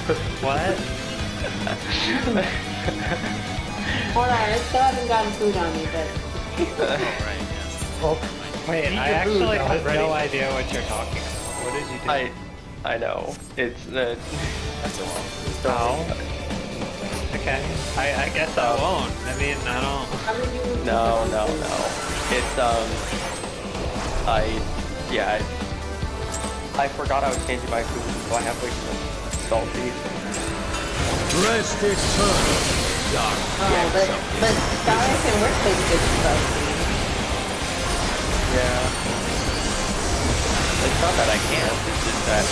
What? Hold on, I still haven't gotten food on me, but... Alright, yeah. Well, Wait, I actually have no idea what you're talking about. What did you do? I know. It's the... Oh. Okay. I guess I won't. I mean, I don't... No. It's, I forgot I was changing my food, so I have like some salty. Rest eternal. Dark. Oh, but Starlight and Work tastes good stuff. Yeah. It's not that I can't, it's just that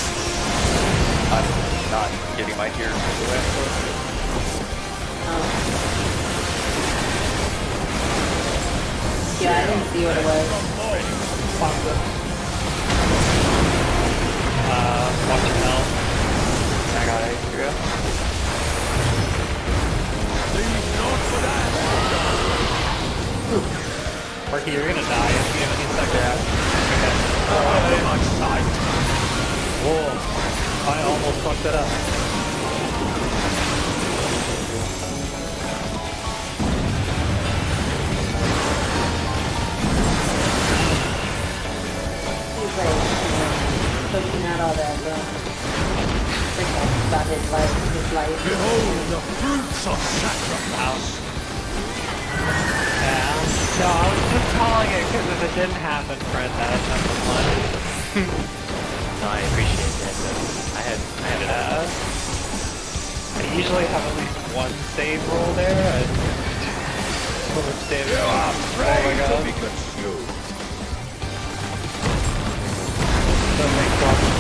I'm not getting my gears the way I'm supposed to. Yeah, I didn't see what it was. Watch your health. I got extra. Marky, you're gonna die if you have any seconds. Yeah. Okay. Whoa. I almost fucked it up. He's like, pushing out all that, about his life. Behold the fruits of sacrifice. Yeah. No, I was just calling it because if it didn't happen, Fred, that'd have been fun. No, I appreciate that. I had I usually have at least one save roll there. Which save? Oh my god. Be consumed. That makes sense.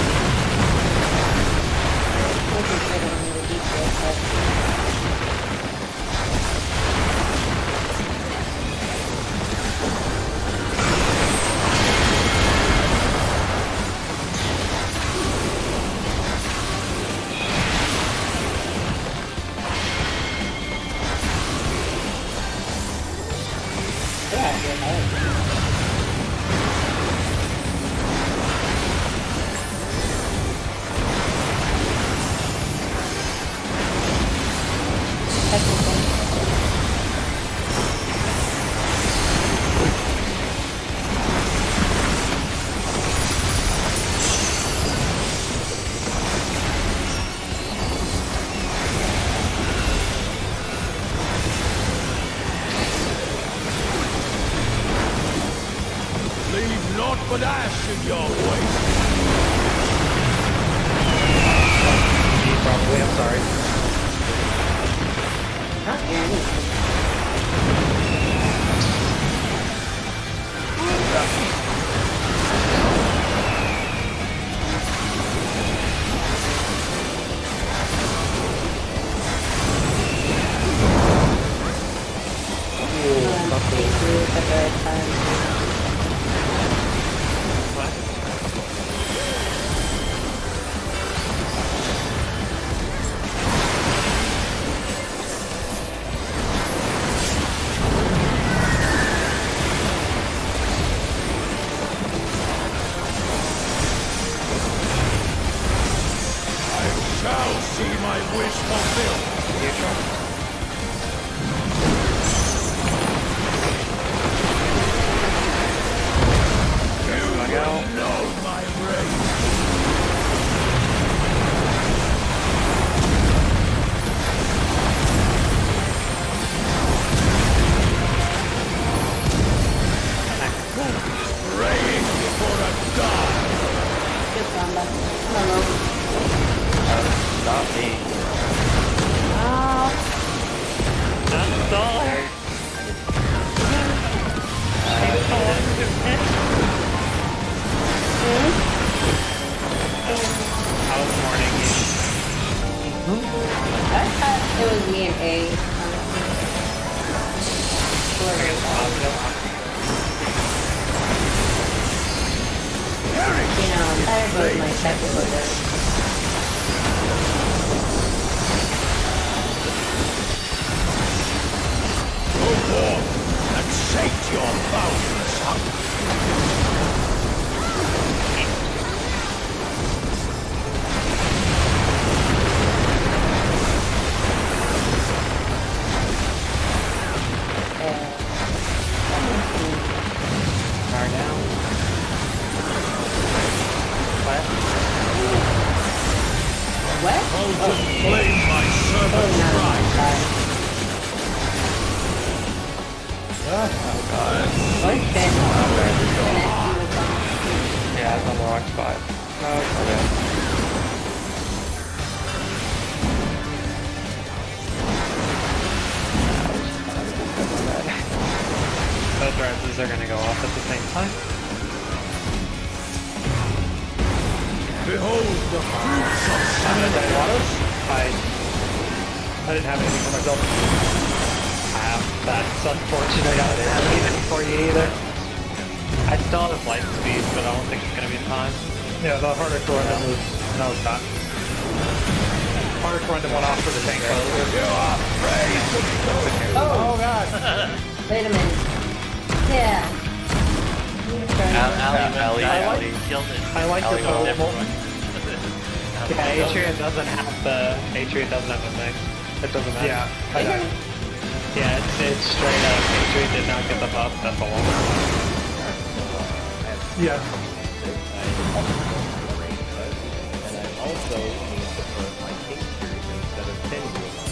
Leave naught but ash in your wake. Probably, I'm sorry. Not anything. Shall see my wish fulfilled. You will know my rage. Praying for a god. Good combat. Hello. not me. Not Dollar. I was mourning you. I thought it was me and A. You know, that was my second look. Go forth and sate your boundless hunger. what? I'll Oh, just shit. blame my Totally servant's not on right. my side. Oh shit. An SC was on. Yeah, it's on the wrong spot. Okay. Both rises are gonna go off at the same time. Behold the fruits of I'm gonna die Wattos. I didn't have anything for myself. That's unfortunate. I didn't have anything for you either. I still have light speed, but I don't think it's gonna be in time. Yeah, the harder Corundum was... No, it's not. Harder Corundum went off for the tank. You are praised to be good. Oh, God. wait a minute. Yeah. Ali killed it. I like your Ali total. won. Yeah, Atrium doesn't have the... Atrium doesn't have the thing. It doesn't matter. Yeah, I know. Yeah, it's straight up. Atrium did not get the buff. That's all. Yeah. And I also need to put my tinctures instead of pinwheels.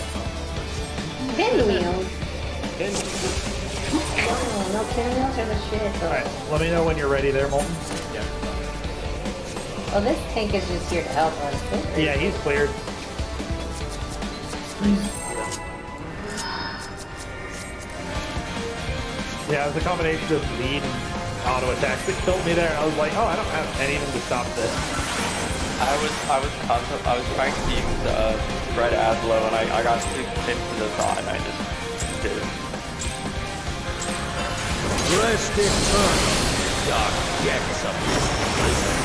Pinwheels? Pinwheels. Oh, no, pinwheels are the shit. Though. Alright, let me know when you're ready there, Molten. Yeah. Oh, this tank is just here to help us. Yeah, he's cleared. Yeah, it was a combination of lead and auto attacks that killed me there. I was like, oh, I don't have anything to stop this. I was trying to use Fred Adlo and I got pinned to the side and I just did it. Rest eternal, dark depths of this prison.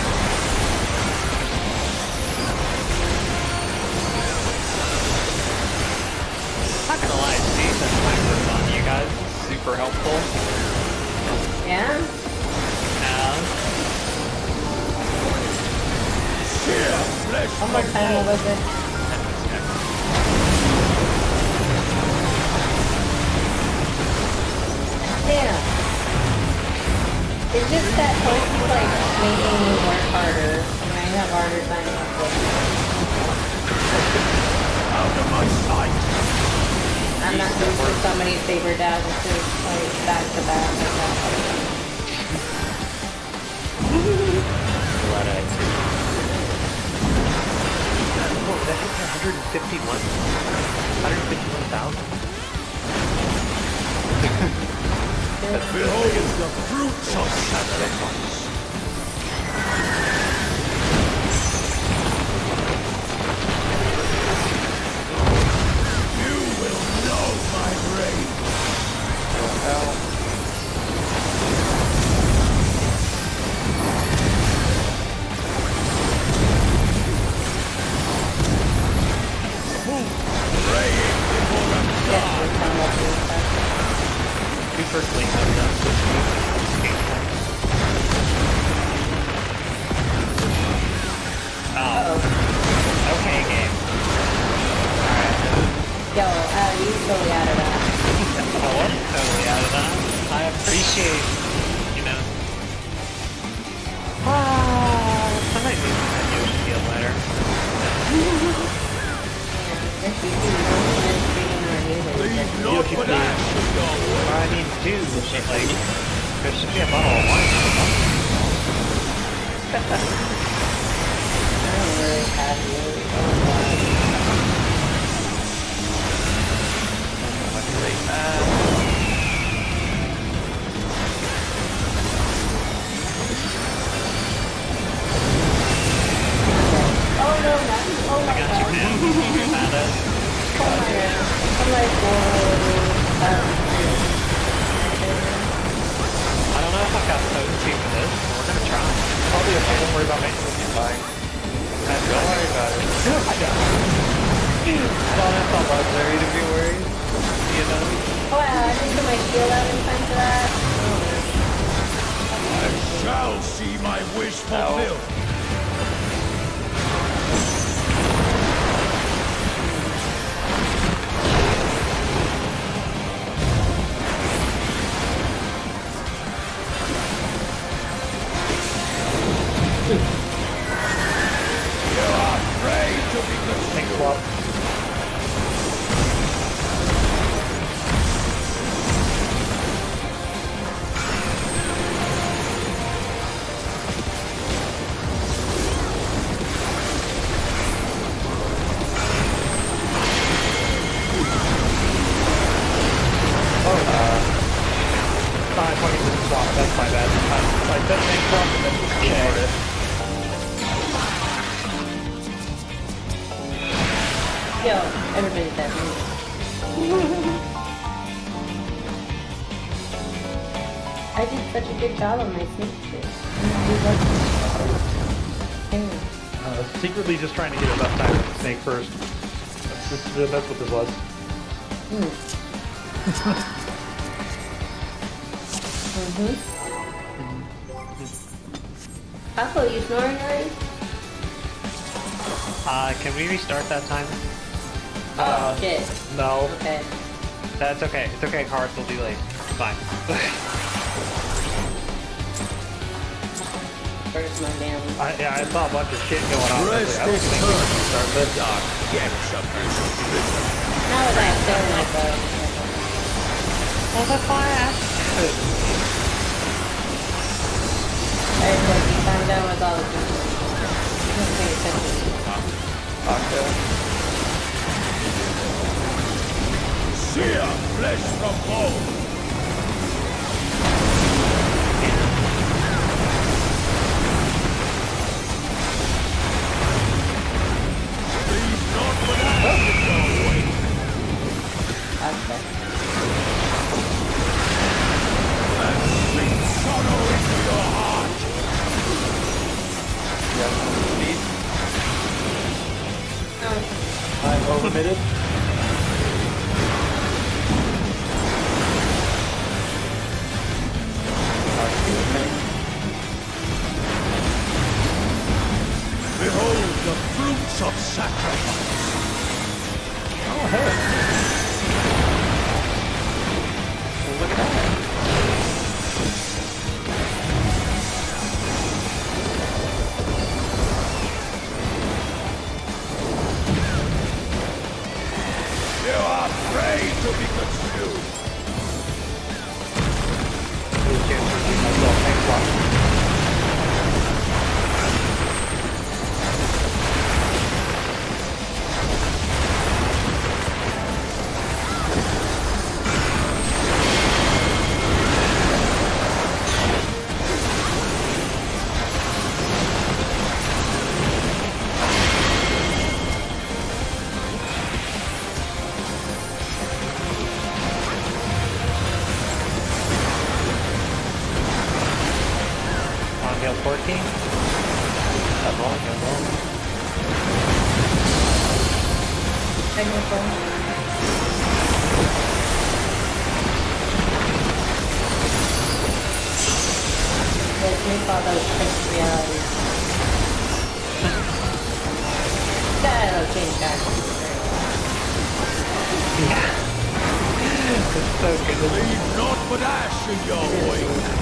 Not gonna lie, decent flankers on you guys. Super helpful. Yeah? Here, flesh One more time, what was it? Damn. It's just that hope is like making me work harder. And I have harder time with out of my sight. I'm not used to so many saber dashes like back to back like that. Oh, that hit 151. 151,000. Behold the fruits of sacrifice. You will know my rage. Praying before a god. Super clean up done this week. Oh. Okay, game. Yo, you totally out of that. Oh, I'm totally out of that. I appreciate, you know. I might need that new shield later. Leave not with ash to go away. I mean, dude, but like, there should be a bottle of wine. I don't really have you. Oh no, not oh my god. Oh my god. I'm like, whoa. I don't know if I've got potency for this, but we're gonna try. I'll be okay, don't worry about me. Fine. Don't worry about it. I got it. I don't have some luxury to be worried. You know? Oh wow, I didn't put my shield out in time for that. I shall see my wish fulfilled. You are afraid to be swap. I fucking didn't swap. That's my bad. I said main swap and then just ignored it. Yo, everybody's that move. I did such a good job on my sneak shit. Secretly just trying to get a left time with the snake first. That's what this was. Apple, you snoring already? Can we restart that time? Oh, shit. No. Okay. That's okay. It's okay, cards will be late. It's fine. Where's my damn... Yeah, I saw a bunch of shit going on. Rest I don't is think we turned. can start The this. dark depths of this prison. How was I still my bow? Well, that's why I asked. Alright, Corky, calm down with all the people. Don't pay attention. Okay. Sear flesh from bone. Leave not with ashes your way. Okay. And sweet sorrow into your heart. Speed. I'm overmitted. Behold the fruits of sacrifice. Oh, hey. Well, look at that. You are prey to be consumed. Thanks a lot. On Gale 14. That's all. Technical. Let's make all those fixed realities. That'll change that. Yeah. It's so good. Leave not but ash in your wake.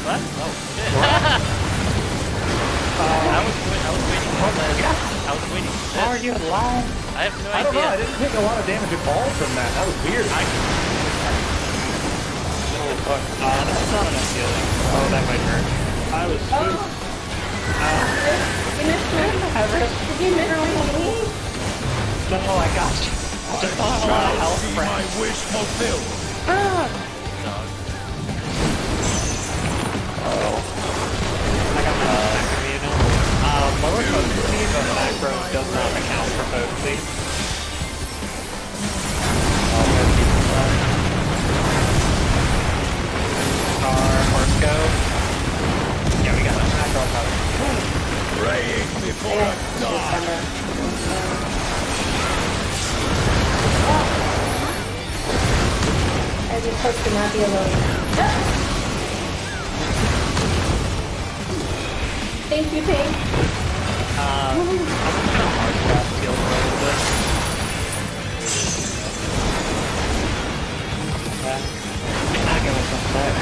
What? Oh, shit. I was waiting for that. I was waiting for this. How are you alive? I have no I don't know. I idea. didn't take a lot of damage at all from that. That was weird. Holy fuck. That's not enough healing. Oh, that might hurt. I was spooked. You missed me? Did you miss me? No, I got you. I just don't have a lot of health, See friend. my wish fulfilled. Dog. I got my back to me, you know. Lower potency, but macro does not account for potency. Horse go. Yeah, we got that macro covered. Praying before Yeah, I just die. under. Are you supposed to not be alone? Thank you, Tank. I'm gonna hard craft heal for a little bit. I got myself back.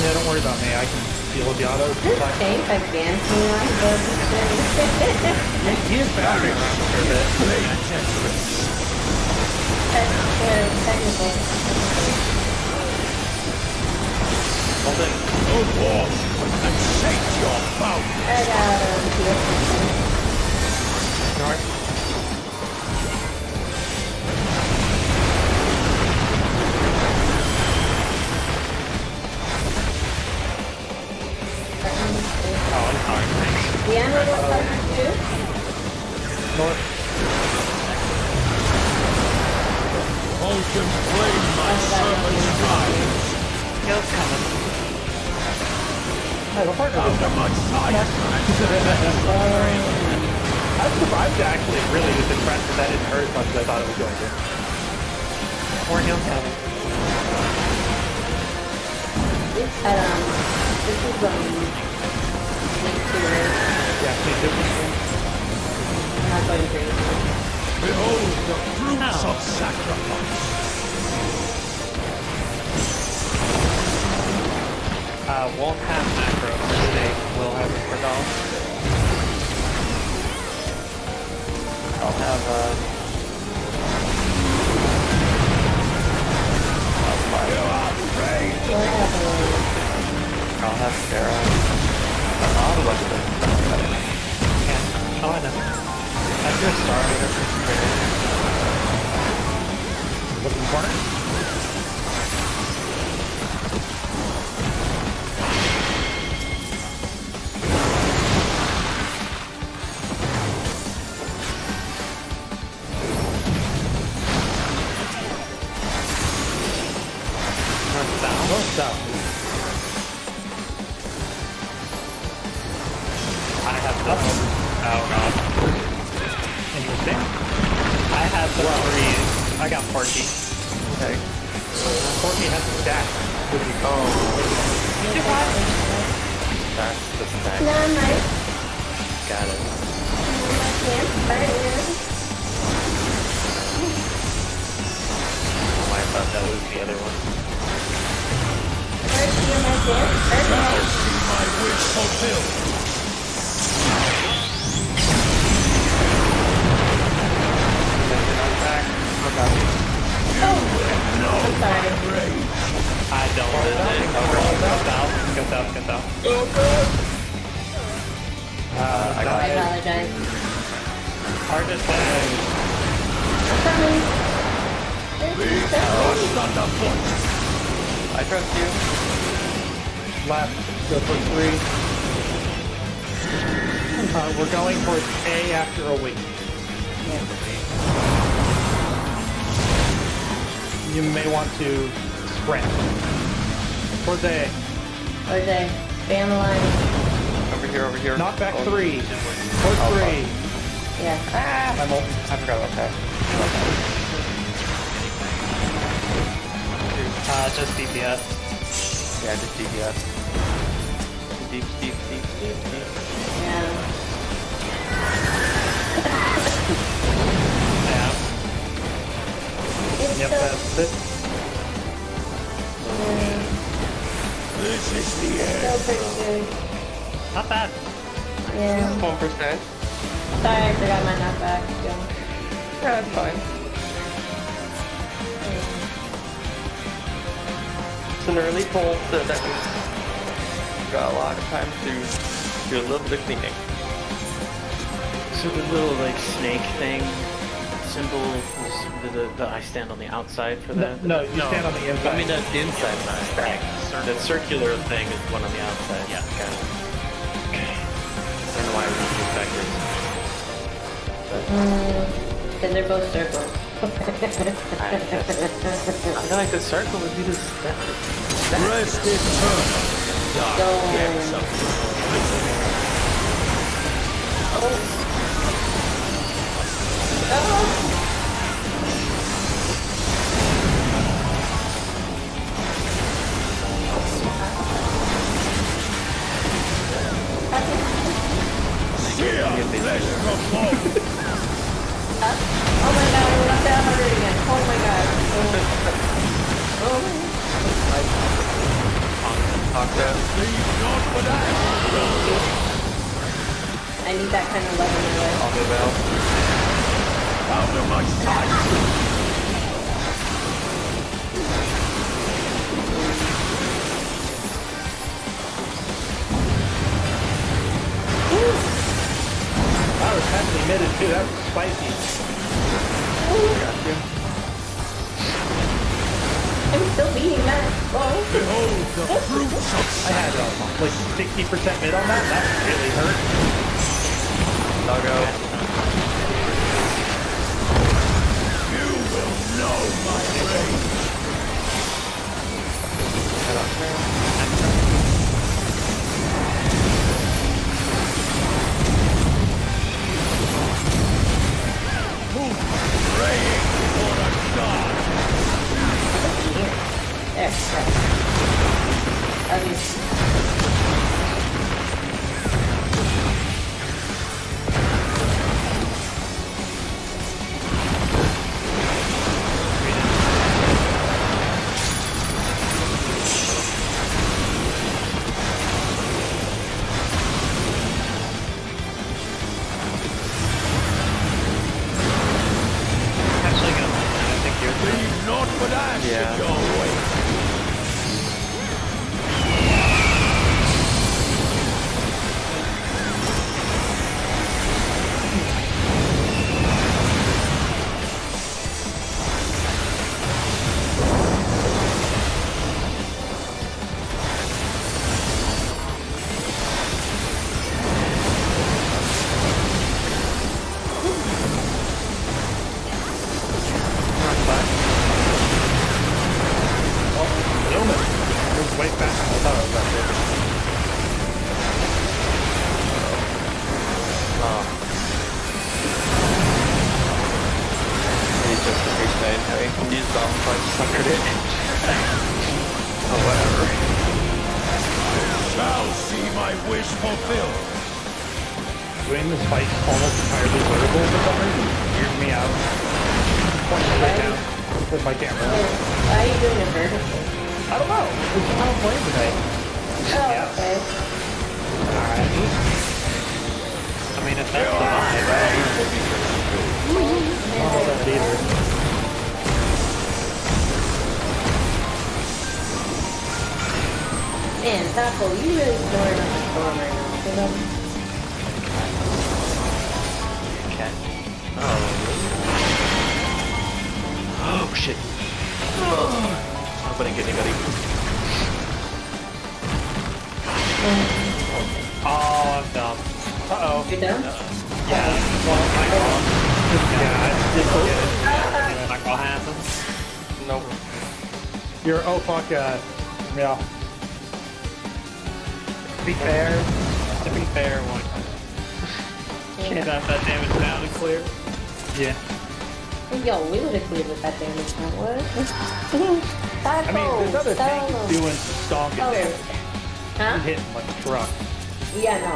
Yeah, don't worry about me. I can deal with the autos. This tank against me on the He is bouncing around for a bit. technical. Hold in. Go forth and shake your bound. I got North. Oh, I'm sorry. Thanks. the end of what partner too? North. Vulcan flame my servant's rise. Heal's coming. Hey, the partner Out of my sight. I'm surprised actually, really, was impressed that that didn't hurt as much as I thought it was going to. More heal's coming. This is link to it. Yeah, please do. I'm not going crazy. Behold the fruits of sacrifice. Won't have macro. They will have it for golf. I'll have I'll have Sarah. I'll have a bunch of them. Yeah. Oh, I know. That's your star. Looking for it? North south. I have the. Oh god. Interesting. I have the three. I got Porky. Okay. Porky has a stack. Would you That's the snack. No, I'm right. Got it. I can't find it. Oh, I thought that was the other one. Now see my wish fulfilled. I'm sorry. I don't know. Go south. Go south. I I got it. apologize. Hard to say. I'm coming. Be crushed underfoot. I trust you. Left. Go for 3. We're going towards A after a week. You may want to sprint. Towards A. Or they stay on the line. Over here. Knock back Oh, 3. Towards Oh, 3. Yeah. I'm open. I forgot about that. Just DPS. Yeah, just DPS. Deep. Yeah. Yeah. It's Yep, so, that's it. This is the end. still pretty good. Not bad. Yeah. 1%. Sorry, I forgot my knockback. Still. Yeah, that's fine. It's an early pull, so that means we've got a lot of time to do a little bit of cleaning. So the little like snake thing symbol is the I stand on the outside for that? No, you stand on the inside. I mean that's the inside of the stack. That circular thing is the one on the outside. Yeah, got it. Okay. I don't know why I read these backwards. Because they're both circles. I feel like the circle would be the stack. Rest eternal. Dark Go. depths of I need that kind of love in my life. I'll move out. Out of my sight! That was heavily emitted too. That was spicy. Gotcha. I'm still beating that. Whoa. Behold the fruits of I had like 60% mid on that. That really hurt. Doggo. You will know my rage. Praying for a god. There. At least. Actually, gonna. I think you're the Leave naught but ash in your way. Way fast. I thought it was that big. He's just a fish name, hey. He's dumb, I suckered it. Oh, whatever. Shall see my wish fulfilled. Doing this fight almost entirely vertical for some reason. Hears me out. Pointing straight down with my camera. Why are you doing it vertical? I don't know. It's how I'm playing today. Oh, Yeah. okay. Alright. I mean, if that's the vibe, I don't know that either. Man, Taco, you really snoring on the storm right now. You know? okay. Oh, shit. I wouldn't get anybody. Oh, I'm dumb. Uh-oh. You're done? Yeah, well, my fault. Yeah, I did get it. And like what happens? Nope. You're, oh fuck, yeah. To be fair, one. Can't have that damage down and clear. Yeah. Yo, we would have cleared with that damage, not what? I mean, there's other tanks doing some stonking damage. Huh? He's hitting like a truck. Yeah, no,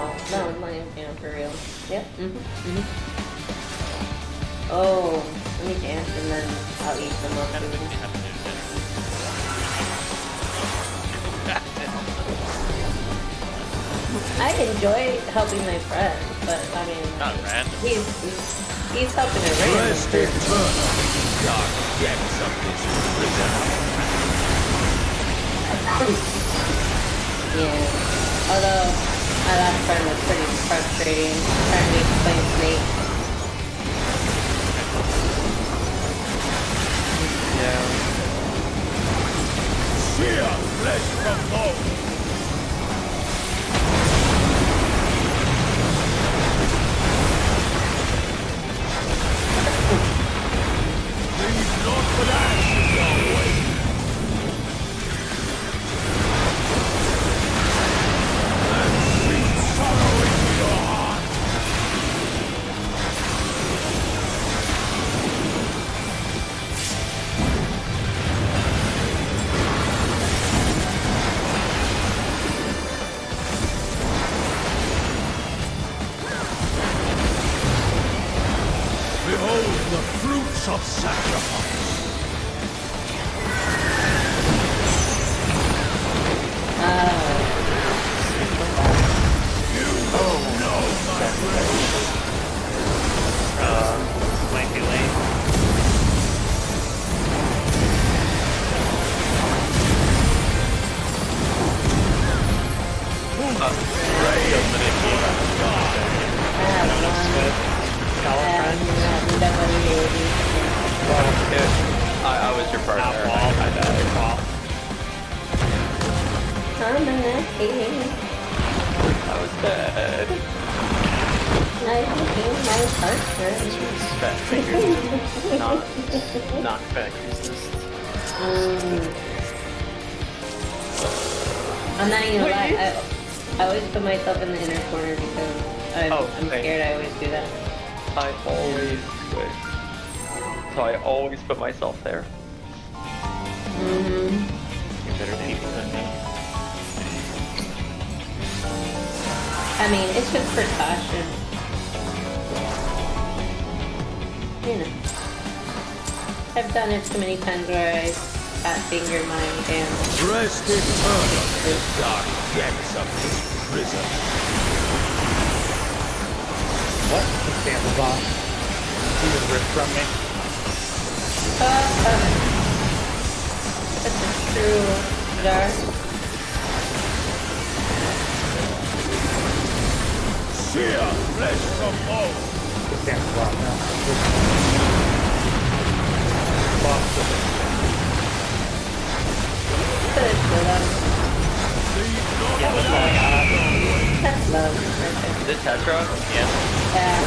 for real. Yep. Oh, let me dance and then I'll eat them up. I enjoy helping my friends, but I mean, Not random. he's helping a random Rest person. eternal. Dark depths of this prison. Yeah. Although my last friend was pretty frustrating, trying to explain Snake. Yeah. Sheer flesh from bone. Leave naught but ash in your way. And sweet sorrow in your heart. Behold the fruits of sacrifice. I was your partner. Not and ball. I died. I was dead. Fat fingers. Not back resist. I'm not even gonna lie. I always put myself in the inner corner because I'm scared. I always do that. I always do it. So I always put myself there. You're better people than me. I mean, it's just precaution. You know. I've done it so many times where I fat finger my damn. Rest eternal in dark depths of this prison. What? The stamp off. He was ripped from me. That's a true dark. Sheer flesh from bone. The stamp off now. Boss with it. Yeah, that's all I got. That's love. Is it Tetra? Yeah. Yeah.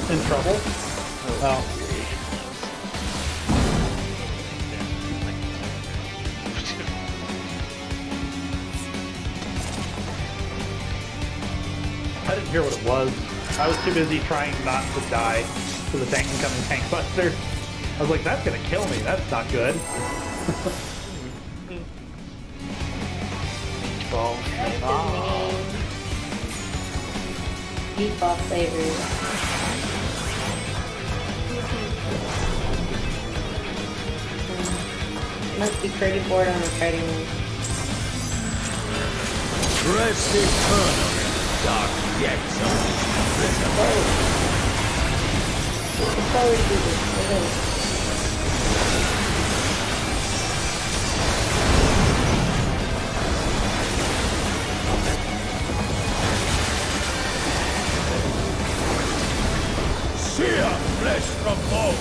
In trouble? Oh. I didn't hear what it was. I was too busy trying not to die to the tank incoming tank buster. I was like, that's gonna kill me. That's not good. Meatball flavors. Must be pretty bored on the fighting one. Rest eternal in dark depths of this prison. It's always do this. Sheer flesh from bone.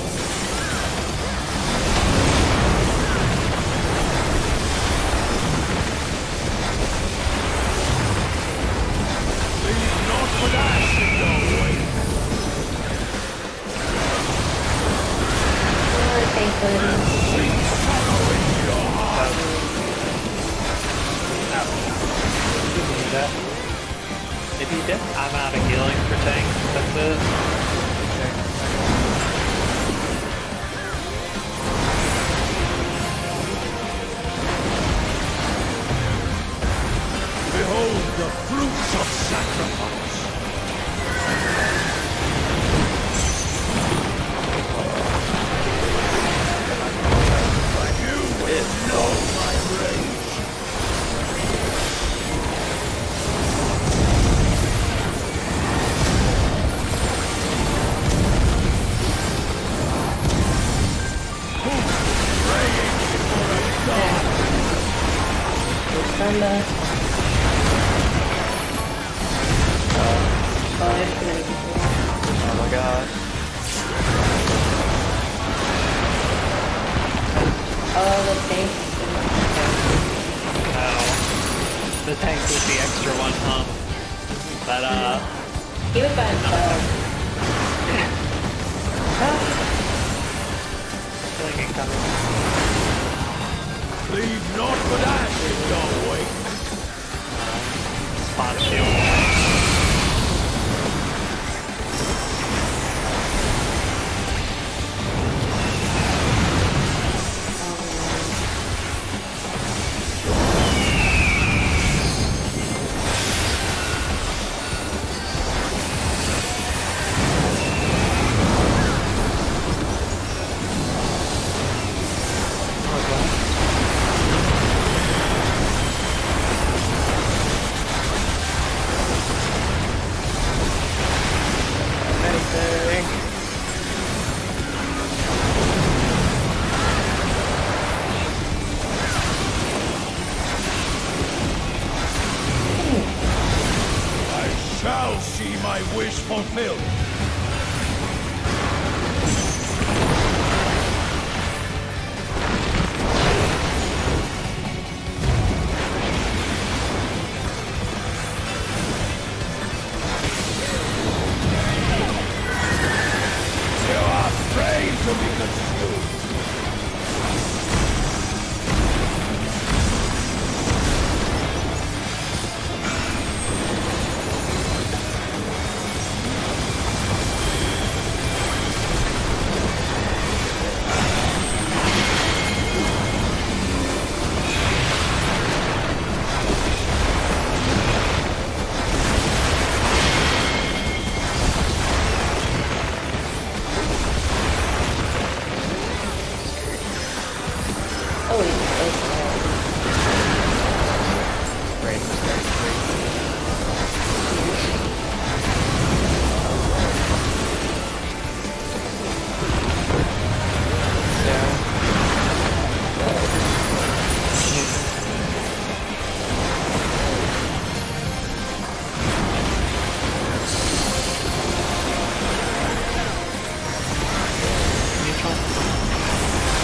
Leave not with ash in your way. Thank you. Sweet sorrow in your heart. Maybe he did. I'm out of healing for tanks. That's it. Behold the fruits of sacrifice. You will know my rage. Praying for a god. Oh my god. Oh, the tank. Oh. The tank was the extra one, huh? But, He was by himself. healing incoming. Leave not with ash in your wake. Spot shield. fulfilled. You are afraid to be consumed. Oh, it's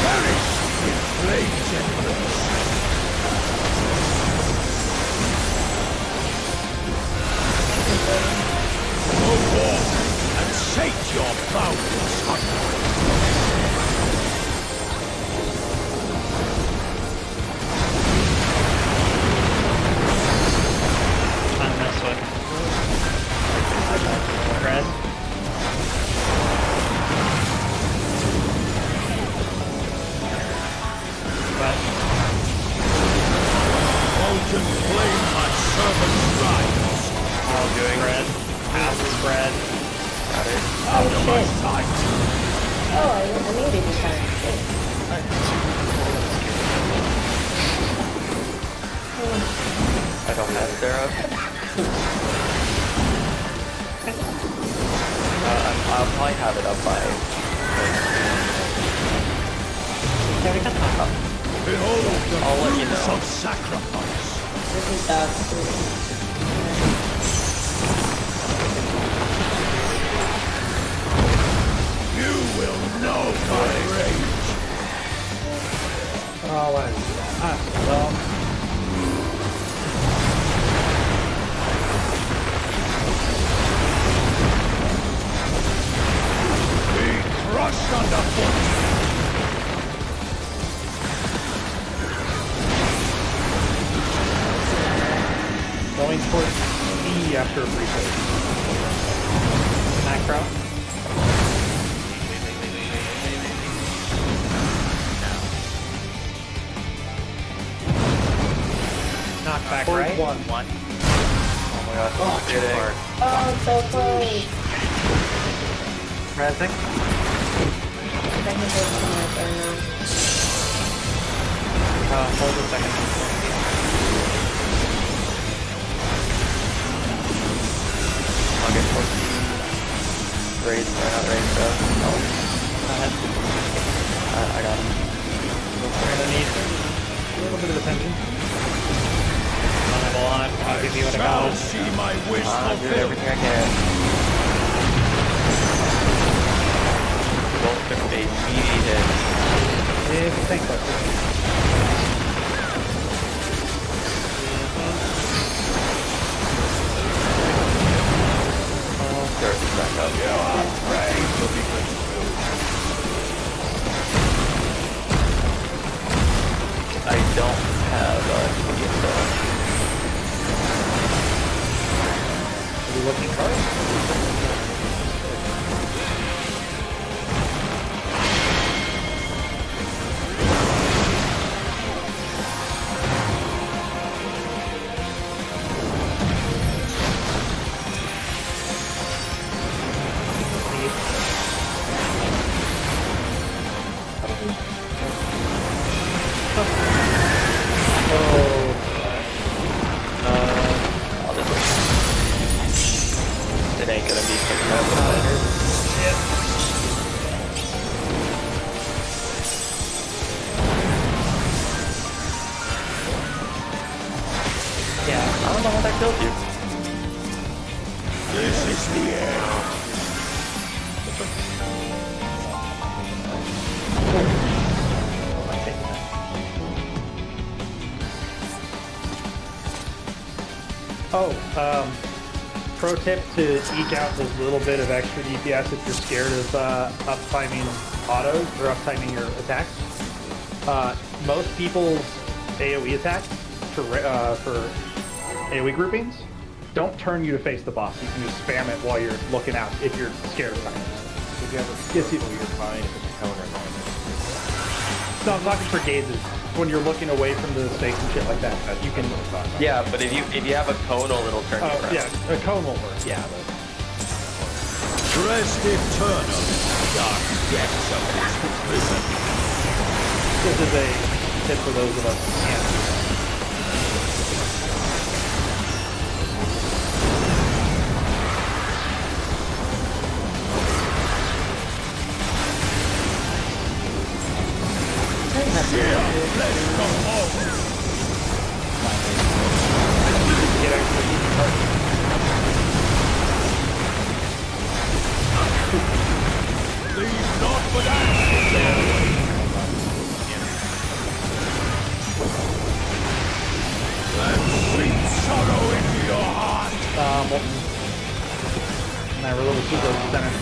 Perish with flame generals. Go forth and sate your boundless hunger. On this one. Red. But Molten flame my servant's rise. all doing red. Half is red. Got it. Out of my shit. sight. Oh, I muted this time. Shit. I don't have syrup. I'll probably have it up by. Yeah, we got that. Behold the I'll let you fruits know. of sacrifice. This is dog food. You will know my rage. Oh, what? Well. Be crushed underfoot. Going towards E after a brief wait. Macro. Knockback, right? One. Oh my god. Oh, Too far. Oh, it's so close. Rezzing. I can go somewhere or not. Hold a second. I'll get 14. Raid, or not raid, so. Oh, Go ahead. I got him. We're gonna need a little bit of attention. Don't have a lot. I'll give you what I Shall got. see my wish I'll do fulfilled. everything I can. Both took a meaty hit. If you think so. Start this back up. You are afraid to be consumed. I don't have immediate Are you looking first? It ain't gonna be picking up the later. Yeah. I don't know how that killed you. This is the end. Oh, pro tip to eke out this little bit of extra DPS if you're scared of uptiming autos or uptiming your attacks. Most people's AoE attacks for AoE groupings don't turn you to face the boss. You can just spam it while you're looking out if you're scared of timing. If you have a skill, you're fine if it's a counter line. No, I'm talking for gazes. When you're looking away from the stakes and shit like that, you can. Yeah, but if you have a conal, it'll turn you around. Yeah, a cone will work. Yeah, but Rest eternal, dark depths of this prison. this is a tip for those of us who can't. Get extra easy targets. Leave not for that. Let sweet sorrow into your heart. And I roll the super center.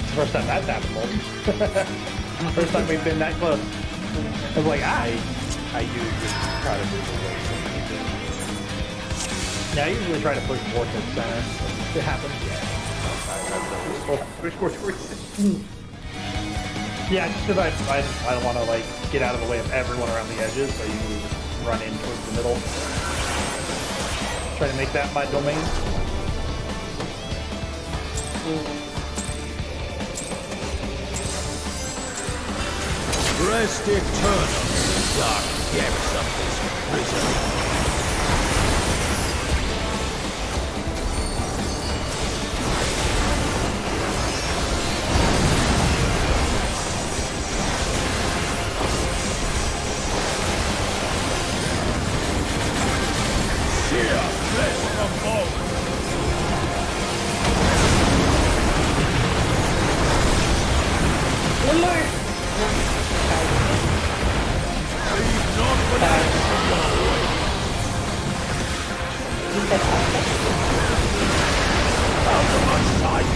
It's the first time that's happened, Molten. First time we've been that close. I was like, I usually try to move away from anything. Yeah, I usually try to push Vortex center. It happens. Yeah, just because I don't want to like get out of the way of everyone around the edges, so I usually just run in towards the middle. Try to make that my domain. Rest eternal, dark depths of this prison. Sheer flesh from bone. One more. Leave not for that. Out of my sight.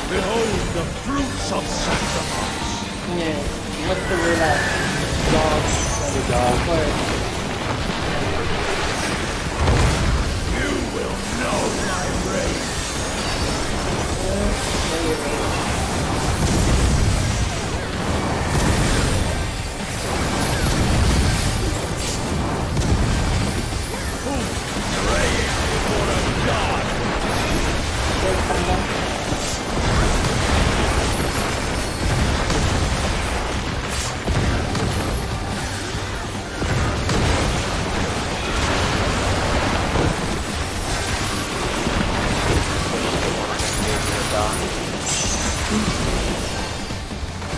Behold the fruits of sacrifice. Yeah. What's the word out? You will know my race. Praying before a god.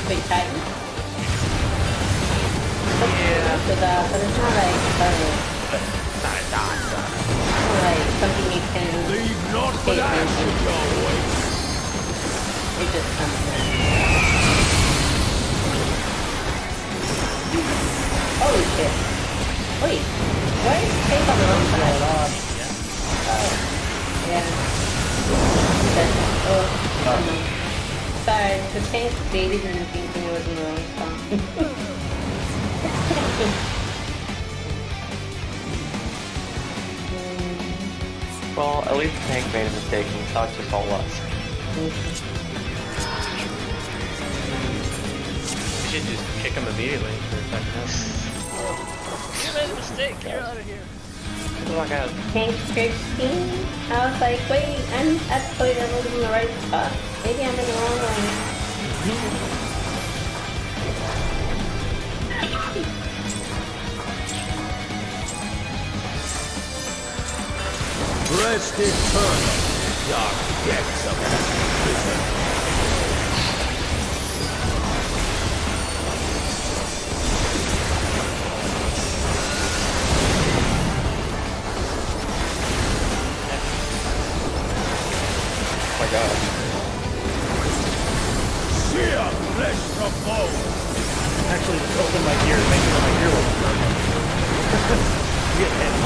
Big Titan? Yeah. But it's not like, like something you can Leave not for pay that attention to. your way. It just comes in. Holy shit. Wait, why is the tape on the wrong side? Yeah. Okay. Oh, sorry, the tank dated and thinking it was in the wrong spot. Well, at least the tank made a mistake and it's not just all us. You should just kick him immediately for a second. You made a mistake. You're out of here. Like a Tank 13? I was like, wait, I'm actually in the right spot. Maybe I'm in the wrong one. Rest eternal, dark depths of this prison.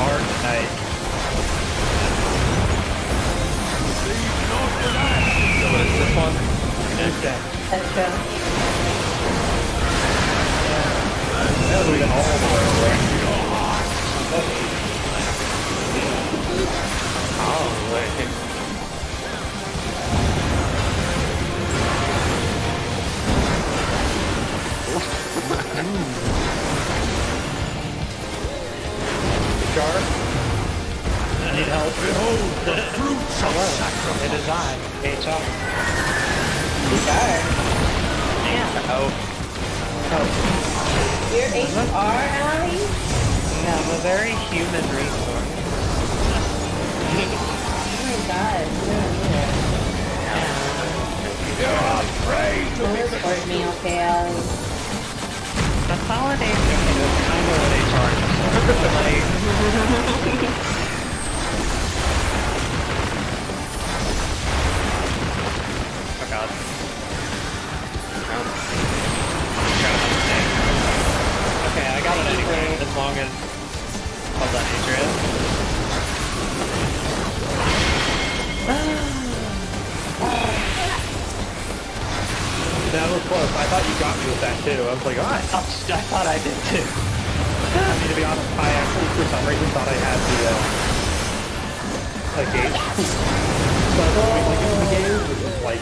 hard tonight. So what is this one? Okay. Extra. That would have been all the way away. Oh, wait. Jar? I need help. Behold the fruits of sacrifice. It is I, HR. Sorry. Damn. Oh, You're HR, Allie? Yeah, I'm a very human resource. Oh my god. You're afraid to Don't be report me, okay, Allie? Consolidation is kind of what HR is. Like, oh god. Okay, I got it anyway, as long as... Hold on, Adrian. That was close. I thought you got me with that too. I was like, oh, I thought I did too. I mean, to be honest, I actually for some reason thought I had the gauge. So I was hoping like the gauge was just like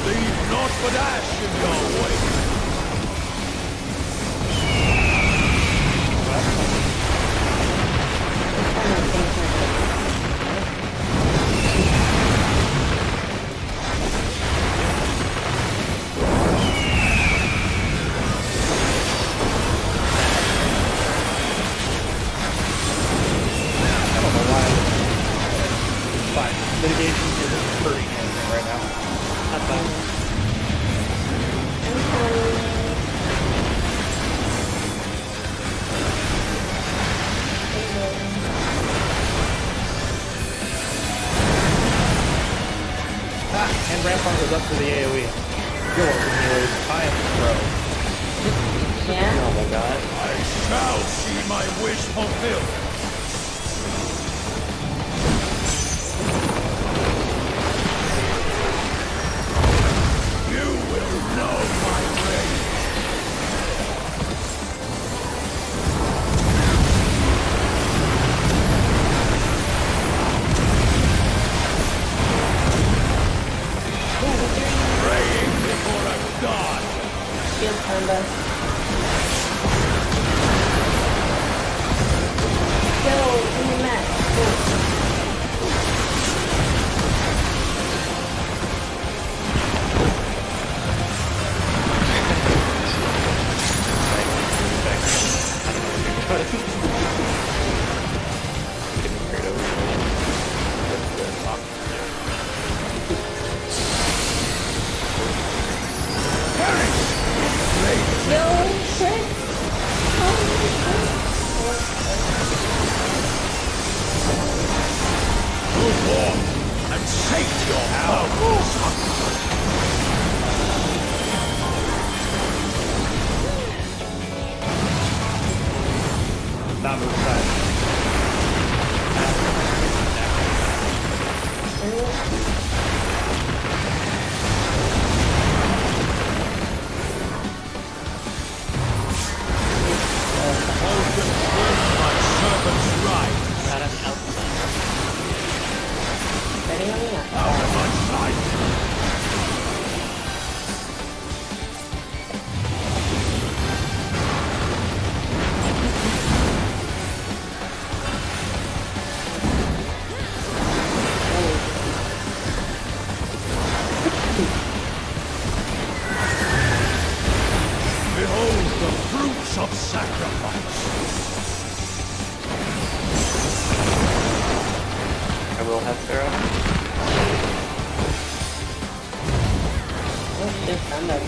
leave naught but ash in your wake. But litigation isn't hurting anything right now. That's fine. And Rampart was up for the AoE. You're welcome, Neely. I am pro. Yeah? oh my god. I shall see my wish fulfilled. You will know my rage. Praying before a god. Shield combo. Yo, give me Matt. Yo, Chris. Go forth and shake your house. Not move aside. My servant's right. Got us outside. Ready on me up. Out of my sight. Behold the fruits of sacrifice. I will have Pharaoh. Oh shit, I'm up.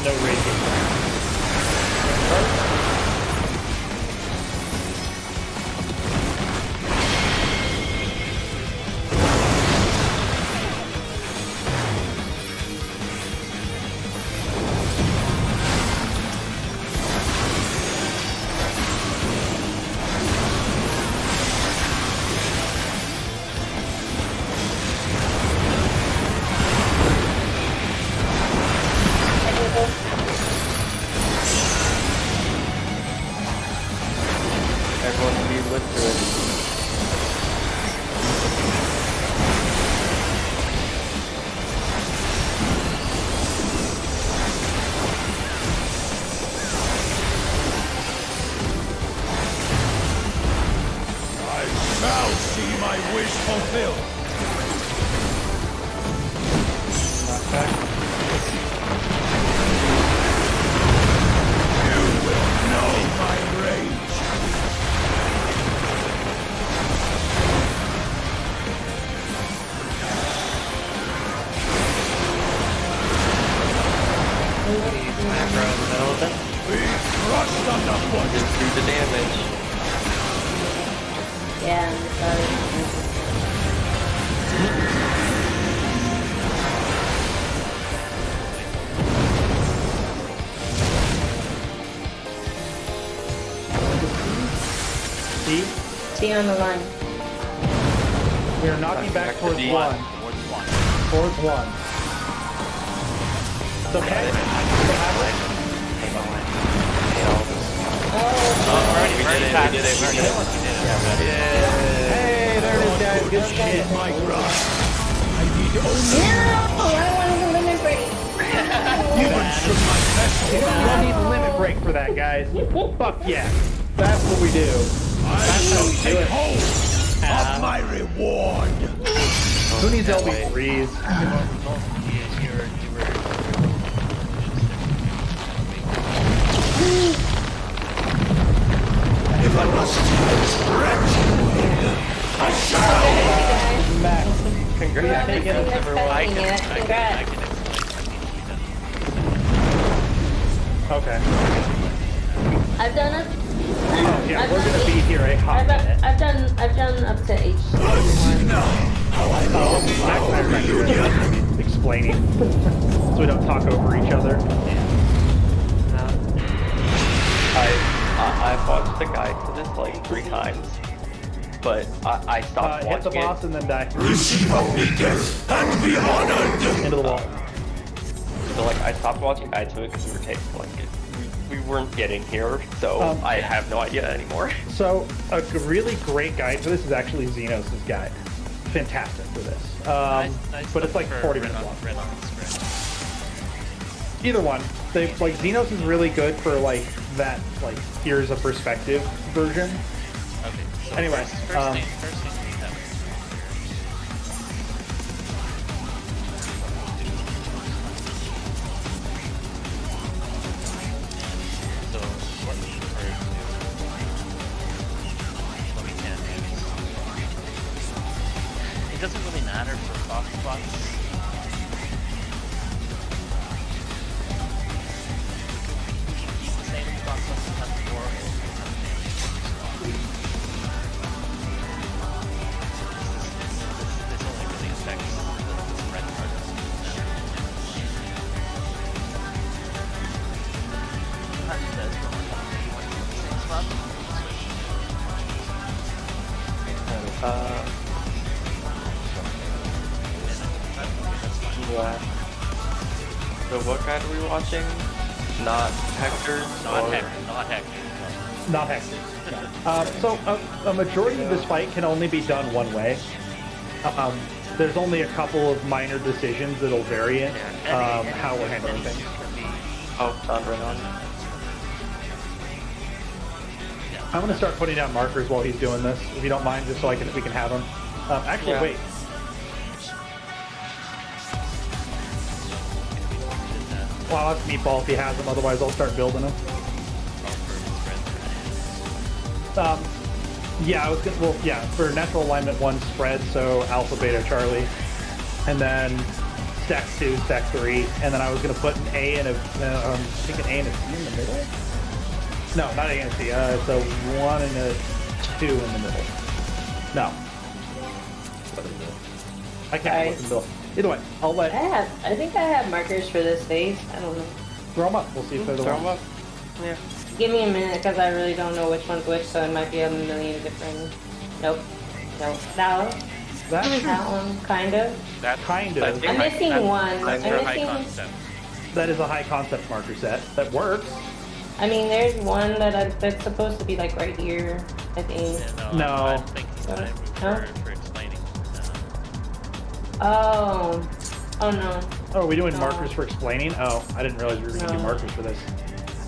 no raging. Everyone be with it. I shall see my wish fulfilled. You will know my rage. Macro in the middle of it. Be crushed underfoot. Just do the damage. Yeah, I'm sorry. See? T on the line. We are knocking back to towards D. one. Towards one. Towards one. It's okay. We'll have it. We did it. We did it. Hey, there it is, guys. Good shit. My grasp. I need only No! I wanted the limit break. even should my vessel. You don't need a limit break for that, guys. Fuck yeah. That's what we do. I shall do take it. hold of my reward. Who needs LB3s? If I must stretch, I shall. Max. Congrats. Whoever's been expecting it, congrats. Okay. I've done it. Oh, yeah, I've we're done gonna be here a hot minute. I've done up to H1. Max and I are actually explaining so we don't talk over each other. I've watched the guide to this like 3 times, but I stopped Hit the watching boss it. and then die. Receive only death and be honored. Into the wall. So like I stopped watching guide to it because we were taking like we weren't getting here, so I have no idea anymore. So a really great guide for this is actually Xenos' guide. Fantastic for this. But it's like 40 minutes long. Either one. They like Xenos is really good for like that like here's a perspective version. Okay. So Anyway, first thing we have. So what we can do is it doesn't really matter for box spots. Yeah. So what guide are we watching? Not Hector? Not Hector. Not Hector. So a majority of this fight can only be done one way. There's only a couple of minor decisions that'll vary it, how we're handling things. Oh, Sandra on. I'm gonna start putting down markers while he's doing this, if you don't mind, just so we can have them. Actually, Yeah. wait. Well, I'll ask Meatball if he has them, otherwise I'll start building them. Yeah, I was gonna, well, yeah, for natural alignment 1 spread, so Alpha, Beta, Charlie. And then stack 2, stack 3, and then I was gonna put an A and a, I think an A and a C in the middle. No, not A and a C. It's a 1 and a 2 in the middle. No. I can't look in the middle. Either way, I'll let. I think I have markers for this phase. I don't know. Throw them up. We'll see if they're the Throw 'em ones. up. Yeah. Give me a minute because I really don't know which one's which, so it might be a million different. Nope. Nope. That one. That one, kind of. That's Kind of. that's I'm high- missing that's- one. That's I'm your high missing- concept. That is a high concept marker set. That works. I mean, there's one that's supposed to be like right here, I think. Yeah, No. I'm thinking that Huh? for explaining. Oh. Oh no. Oh, are we doing No. markers for explaining? Oh, I didn't realize we were going to do No. markers for this.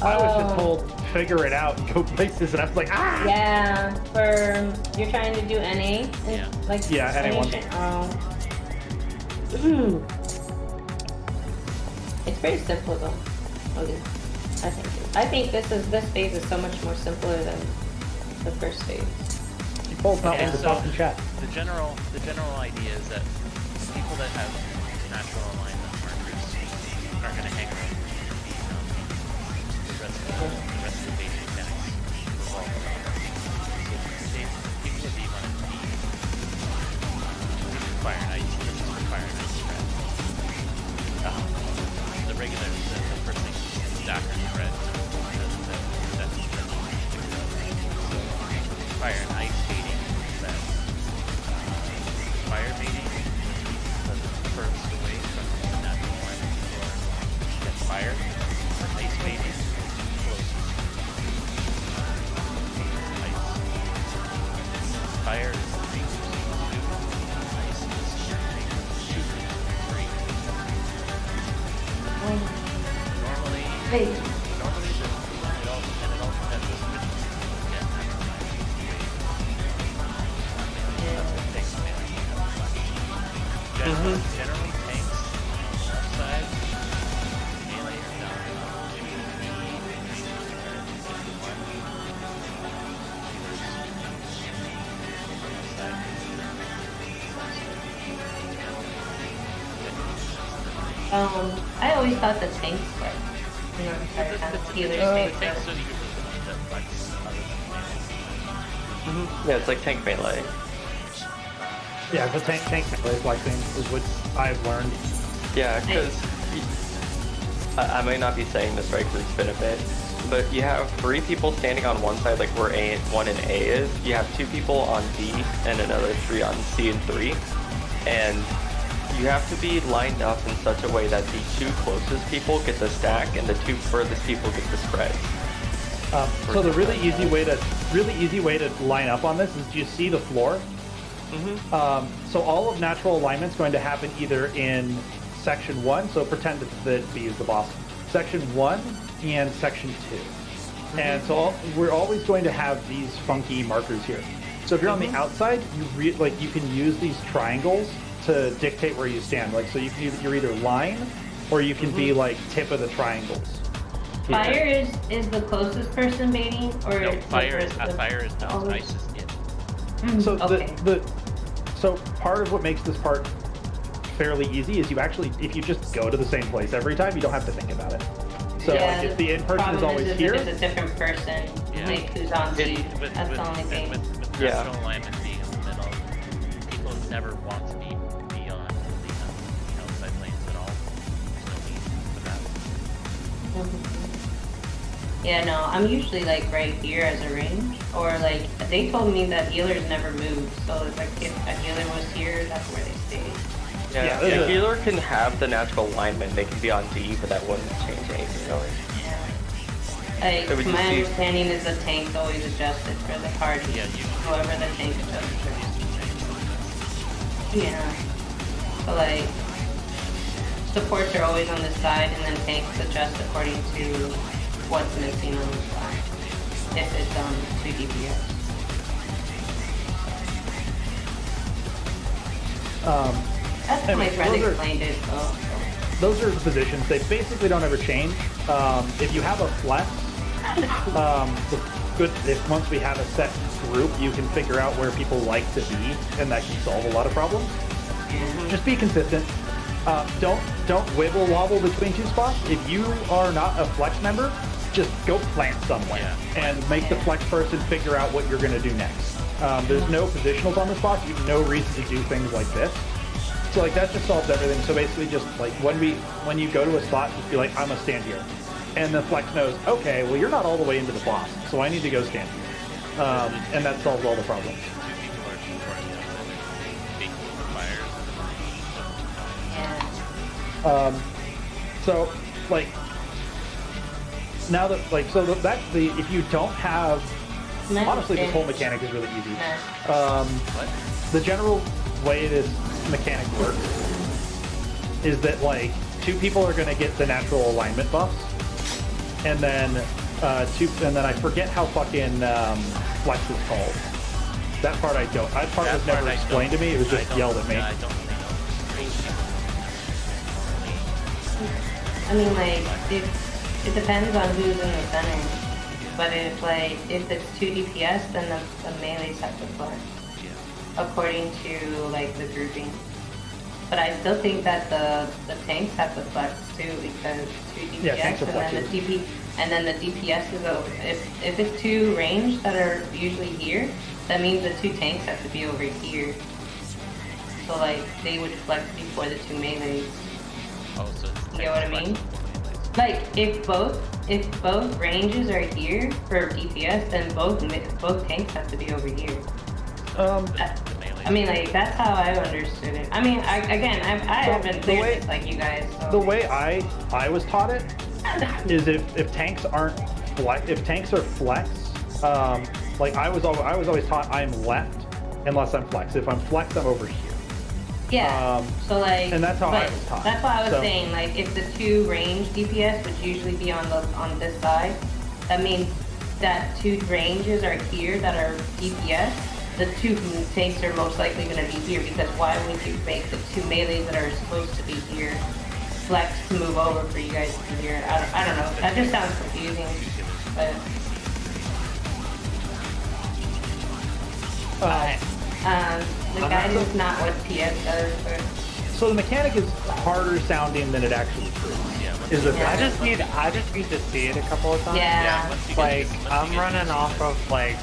I was just Oh. told, figure it out and go places, and I was like, ah! Yeah, for you're trying to do NA? And, Yeah. Like Yeah, NA1. Oh. Ooh. It's pretty simple though. Okay. I think this phase is so much more simpler than the first phase. Paul's not one And to so- talk in chat. The general idea is that people that have natural alignment markers are going to hang around. The rest of the basic mechanics revolve around. So people that beam on a D require an ice. This is require an ice thread. The regular, the first thing, stacker thread. That's require an ice baiting that fire baiting that furthest away from the natural line or get fire. Ice baiting closest. Ice. Fire is 3, 2. Ice is 3. Normally Wait. it all depends on which one you get natural light. Generally tanks left side, melee or down. Maybe I always thought the tanks were, you know, sorry, kind of healers the tanks tanks were. are usually the ones that flex other than Yeah, it's like tank melee. Yeah, the tank flexing is what I've learned. Yeah, because I might not be saying this right because it's been a bit, but you have 3 people standing on one side, like where A1 and A is. You have 2 people on D and another 3 on C and 3, and you have to be lined up in such a way that the 2 closest people get the stack and the 2 furthest people get the spread. So the really easy way to line up on this is, do you see the floor? So all of natural alignment's going to happen either in section 1, so pretend that B is the boss. Section 1 and section 2. And so we're always going to have these funky markers here. So if you're on the outside, you can use these triangles to dictate where you stand. Like, so you're either line or you can be like tip of the triangles. Fire is the closest person baiting, or no, the fire is first- fire is down, always- ice is in. So okay. so part of what makes this part fairly easy is you actually, if you just go to the same place every time, you don't have to think about it. So Yeah, like, if the in person is problem always if here, it's a different person, Yeah. like who's on C. With, That's with, the only thing. and with Yeah. natural alignment being in the middle, people never want to be beyond the outside lanes at all. There's no need for that. Yeah, no, I'm usually like right here as a range, or like they told me that healers never move, so it's like if a healer was here, that's where they stay. Yeah, Yeah, there's the a- healer can have the natural alignment. They can be on D, but that wouldn't change anything really. Yeah. Like So would you my see- understanding is the tank's always adjusted for the party. Yeah, Whoever the tank adjusted for. Yeah. So like supports are always on this side, and then tanks adjust according to what's missing on the side. If it's 2 DPS. That's how my Anyway, friend those are- explained it, so. those are the positions. They basically don't ever change. If you have a flex, once we have a set group, you can figure out where people like to be, and that can solve a lot of problems. Just be consistent. Don't wibble wobble between two spots. If you are not a flex member, just go plant somewhere and make the flex person figure out what you're going to do next. There's no positionals on the spots. You have no reason to do things like this. So like that just solves everything. So basically, just like when you go to a spot, just be like, I'm gonna stand here, and the flex knows, okay, well you're not all the way into the boss, so I need to go stand here, and that solves all the problems. So like now that like so that's the if you don't have honestly this whole mechanic is really easy. The general way this mechanic works is that like two people are going to get the natural alignment buffs, and then I forget how fucking flex is called. That part I don't. That part was never explained to me. It was just yelled at me. I don't really know. I mean, like, it depends on who's in the center. But if it's 2 DPS, then the melees have to flex. According to, like, the grouping. But I still think that the tanks have to flex, too, because 2 DPS and then the DPS is over. If it's 2 range that are usually here, that means the 2 tanks have to be over here. So, like, they would flex before the 2 melees. Oh, so you know what I mean? Like, if both ranges are here for DPS, then both tanks have to be over here. I mean, like, that's how I understood it. I mean, I haven't cleared this like you guys. So. The way I was taught it is if tanks aren't if tanks are flex, like I was always taught I'm left unless I'm flex. If I'm flex, I'm over here. Yeah. So like, and that's how I was taught. That's why I was saying, like, if the 2 range DPS would usually be on this side, that means that 2 ranges are here that are DPS. The 2 tanks are most likely going to be here, because why would you make the 2 melees that are supposed to be here flex to move over for you guys to be here? I don't know. That just sounds confusing. But the guidance is not what PS does. But... So the mechanic is harder sounding than it actually is. I just need to see it a couple of times. Yeah. Like I'm running off of like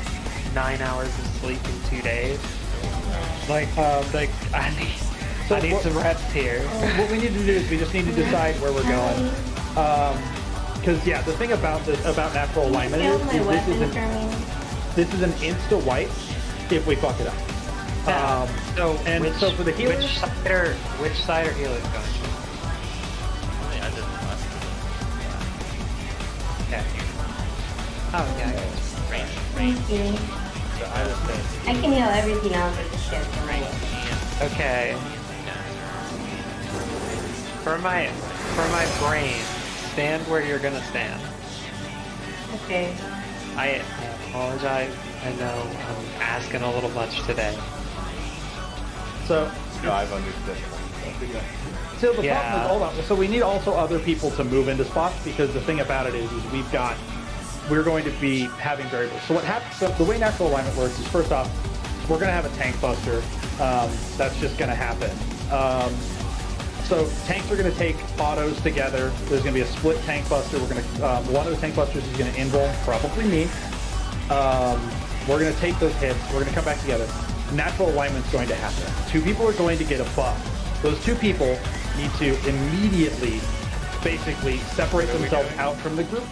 9 hours of sleep in 2 days. Like I need some reps here. What we need to do is we just need to decide where we're going. Because yeah, the thing about natural alignment is this is an insta wipe if we fuck it up. So for the healers, which side are healers going to? Okay. Oh yeah. Range. I can heal everything else with the shit from right. Okay. For my brain, stand where you're gonna stand. Okay. I apologize. I know I'm asking a little much today. So no, I've understood. So the problem is, hold on. So we need also other people to move into spots, because the thing about it is we're going to be having variables. So what happens? So the way natural alignment works is, first off, we're going to have a tank buster. That's just going to happen. So tanks are going to take autos together. There's going to be a split tank buster. We're going to one of the tank busters is going to invul, probably me. We're going to take those hits. We're going to come back together. Natural alignment's going to happen. 2 people are going to get a buff. Those 2 people need to immediately, basically, separate themselves out from the group.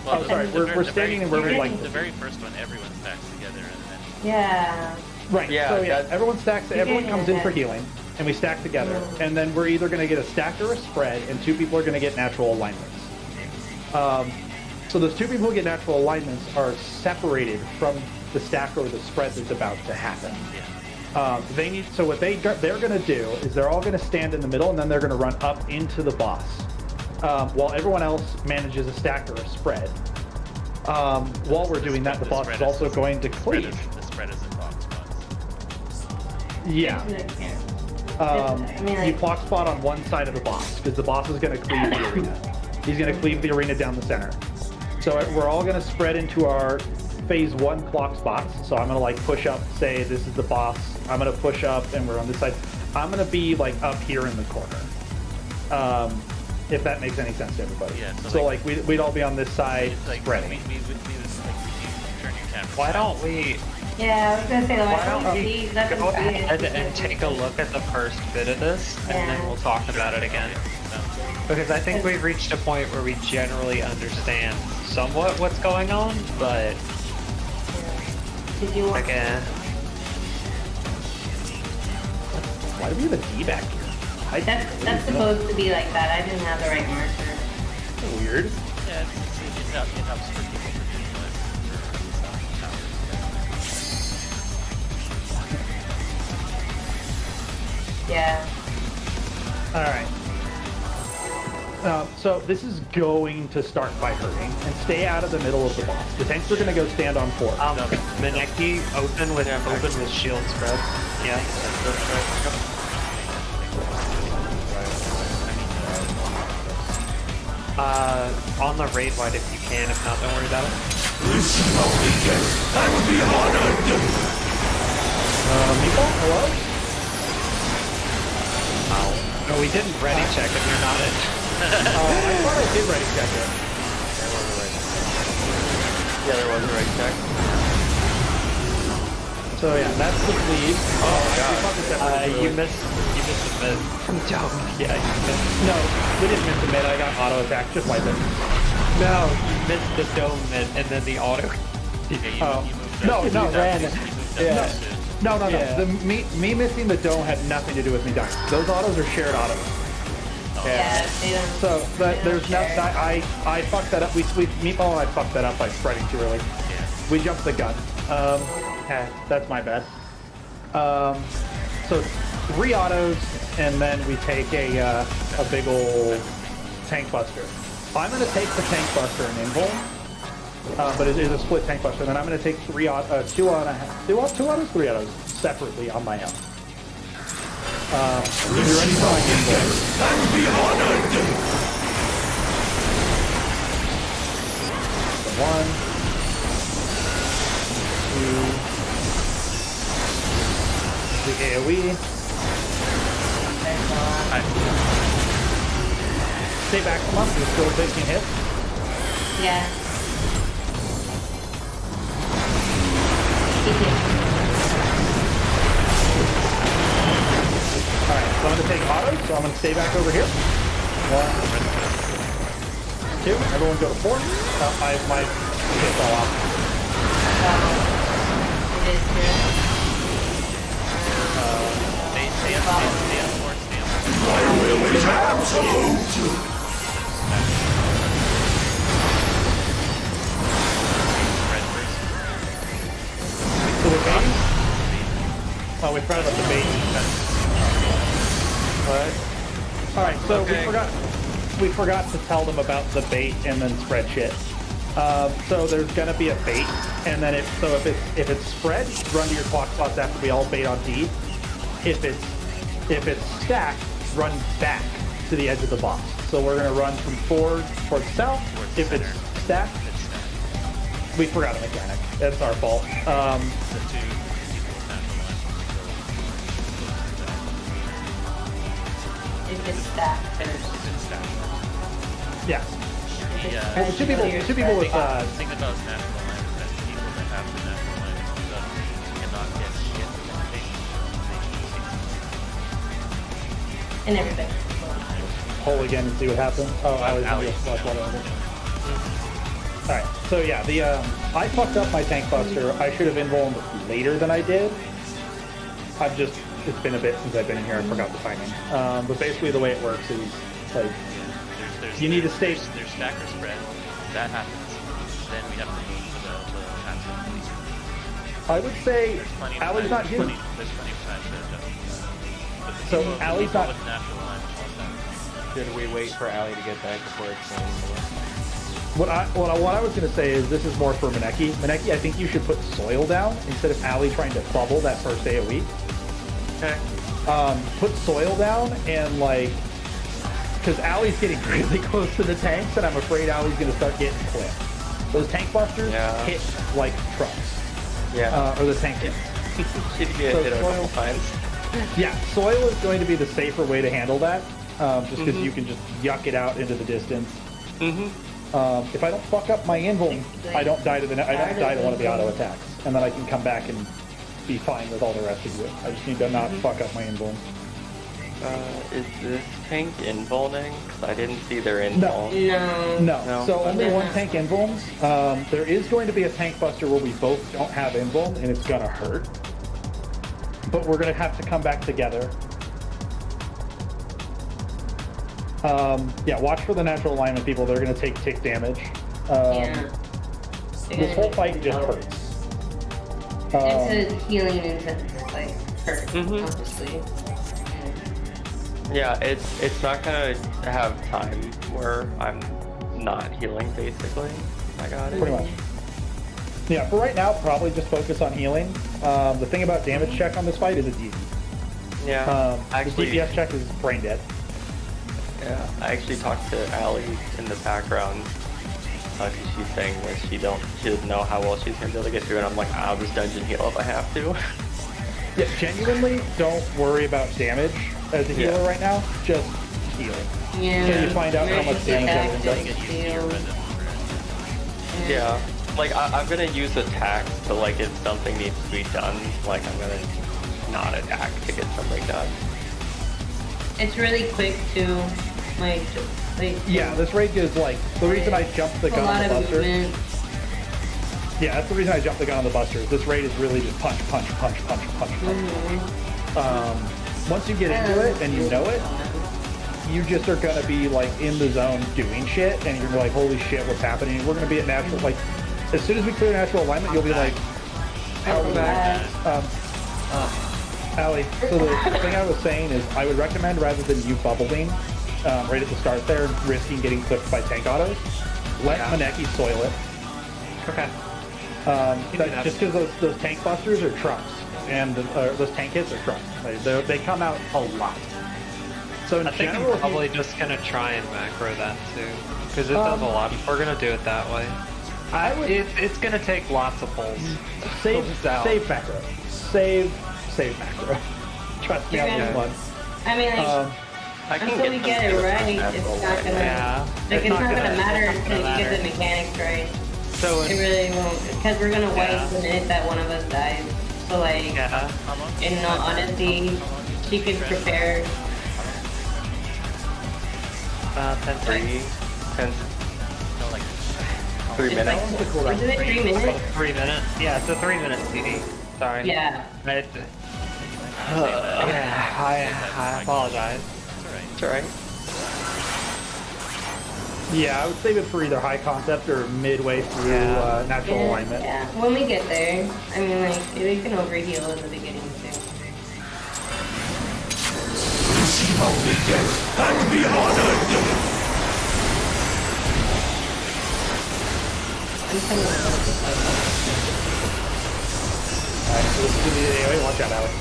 Well, we're standing in where we like. The very first one, everyone stacks together, and then. Yeah. Right. Yeah. So yeah, everyone stacks. Everyone comes in for healing, and we stack together, and then we're either going to get a stack or a spread, and 2 people are going to get natural alignments. So those 2 people who get natural alignments are separated from the stack or the spread that's about to happen. So what they're going to do is they're all going to stand in the middle, and then they're going to run up into the boss, while everyone else manages a stack or a spread. While we're doing that, the boss is also going to cleave. The spread is a box spots. Yeah. You block spot on one side of the boss, because the boss is going to cleave the arena. He's going to cleave the arena down the center. So we're all going to spread into our phase 1 clock spots. So I'm going to like push up, say this is the boss. I'm going to push up, and we're on this side. I'm gonna be like up here in the corner. If that makes any sense to everybody. Yeah, so like we'd all be on this side, like, spreading. we would like, you turn your camera. Why don't we Yeah, I was gonna say, why don't we let them go see it. ahead and take a look at the first bit of this, and then Yeah. we'll talk about it again. Because I think we've reached a point where we generally understand somewhat what's going on, but Did you want again, Why do we have a D back here? that's supposed to be like that. I didn't have the right marker. Weird. Yeah, it helps for people to do Yeah. All right. So this is going to start by hurting, and stay out of the middle of the boss. The tanks are going to go stand on 4. Maneki, open with shield spread. Yeah, that's right. On the raid wide if you can, if not, don't worry about it. Listen, Maldicus, I would be honored. Meatball, hello? No, we didn't ready check if you're not in. I thought I did ready check it. Yeah, there was a right check. So yeah, that's the bleed. You missed a mid. Yeah, you missed. No, we didn't miss the mid. I got auto attack. Just wipe it. No, you missed the dome mid and then the auto. No, ran. Yeah. No. Yeah. Me missing the dome had nothing to do with me dying. Those autos are shared autos. Yeah, they don't. So they don't there's share. nothing. I fucked that up. Meatball and I fucked that up by spreading too early. We jumped the gun. That's my bad. So 3 autos, and then we take a big ol' tank buster. I'm gonna take the tank buster and invul, but it is a split tank buster. Then I'm gonna take 2 autos, 3 autos separately on my own. If you're ready for my invul, I would be honored. 1, 2, the AoE. Stay back from us, you're still taking hits. Yeah. Keep it. Alright, so I'm going to take auto, so I'm going to stay back over here. 1, 2, everyone go to 4. My hit fell off. It is true. Stay on 4, stay on 4. My will is absolute. Red first. So we're baiting? Oh, we forgot about the bait defense. Alright, so we forgot to tell them about the bait and then spread shit. So there's gonna be a bait, and then if it's spread, run to your clock spots after we all bait on D. If it's stacked, run back to the edge of the box. So we're gonna run from 4 towards south. If it's stacked, we forgot a mechanic. That's our fault. The 2 people with natural line. If it's stacked first. Yeah. Yeah. Well, two people with The thing about natural line is that people that have the natural line stuff cannot get shit from the And everything. Pull again and see what happens. Oh, I was gonna watch one over. Alright, so yeah, I fucked up my tank buster. I should have invulned later than I did. It's been a bit since I've been in here. I forgot the timing. But basically the way it works is like you need to stay. There's stacker spread. That happens. Then we have to move to the natural police. I would say There's plenty of Allie's time. not here. There's plenty of time to adjust. But the So people- the Allie's people not- with natural line all the time. Should we wait for Allie to get back before explaining more? What I was gonna say is this is more for Maneki. Maneki, I think you should put soil down instead of Allie trying to bubble that first AoE. Okay. Put soil down and because Allie's getting really close to the tanks, and I'm afraid Allie's gonna start getting clipped. Those tank busters hit like trucks. Yeah. Or the tank hits. She'd get So hit a couple soil- times. Yeah, soil is going to be the safer way to handle that, just because you can just yuck it out into the distance. If I don't fuck up my invuln, I don't die to one of the auto attacks, and then I can come back and be fine with all the rest of you. I just need to not fuck up my invuln. Is this tank invulning? 'Cause I didn't see their invuln. No. So only one tank invulns. There is going to be a tank buster where we both don't have invuln, and it's gonna hurt. But we're gonna have to come back together. Yeah, watch for the natural alignment people. They're gonna take tick damage. This whole fight just hurts. It's a healing intense, like, hurt, obviously. Yeah, it's not gonna have time where I'm not healing, basically. I got it. Pretty much. Yeah, for right now, probably just focus on healing. The thing about damage check on this fight is it's easy. Yeah, the DPS check is brain dead. Yeah, I actually talked to Allie in the background because she's saying that she doesn't know how well she's gonna be able to get through, and I'm like, I'll just dungeon heal if I have to. Yeah, genuinely, don't worry about damage as a healer right now. Just heal. Yeah. Until you find out how much damage everything does. Yeah, like I'm gonna use attacks, but like if something needs to be done, like I'm gonna not attack to get something done. It's really quick too. Yeah, this raid is like the reason I jumped the gun on the buster. Yeah, that's the reason I jumped the gun on the buster. This raid is really just punch. Once you get into it and you know it, you just are gonna be like in the zone doing shit, and you're gonna be like, holy shit, what's happening? We're gonna be at natural, like, as soon as we clear natural alignment, you'll be like, how are we back? Allie, so the thing I was saying is I would recommend, rather than you bubbling right at the start there, risking getting clipped by tank autos, let Maneki soil it. Okay. Just because those tank busters are trucks, and those tank hits are trucks. They come out a lot. So in I think general, I'm probably just gonna try and macro that too, because it does a lot. We're gonna do it that way. It's gonna take lots of pulls. Save macro. Save macro. Trust me on this one. I mean, like, until we get it right, it's not gonna. It's not gonna matter until you get the mechanics right. So it really won't, because we're gonna wait the minute that one of us dies. So like, in all honesty, she could prepare. 3 minutes. Isn't it 3 minutes? 3 minutes. Yeah, it's a 3 minute CD. Sorry. Yeah. I apologize. It's alright. Yeah, I would save it for either high concept or midway through natural alignment. Yeah, when we get there, I mean, like, we can overheal in the beginning too. Only death and be honored! I'm coming out. Alright, so let's do the AoE. Watch out, Allie.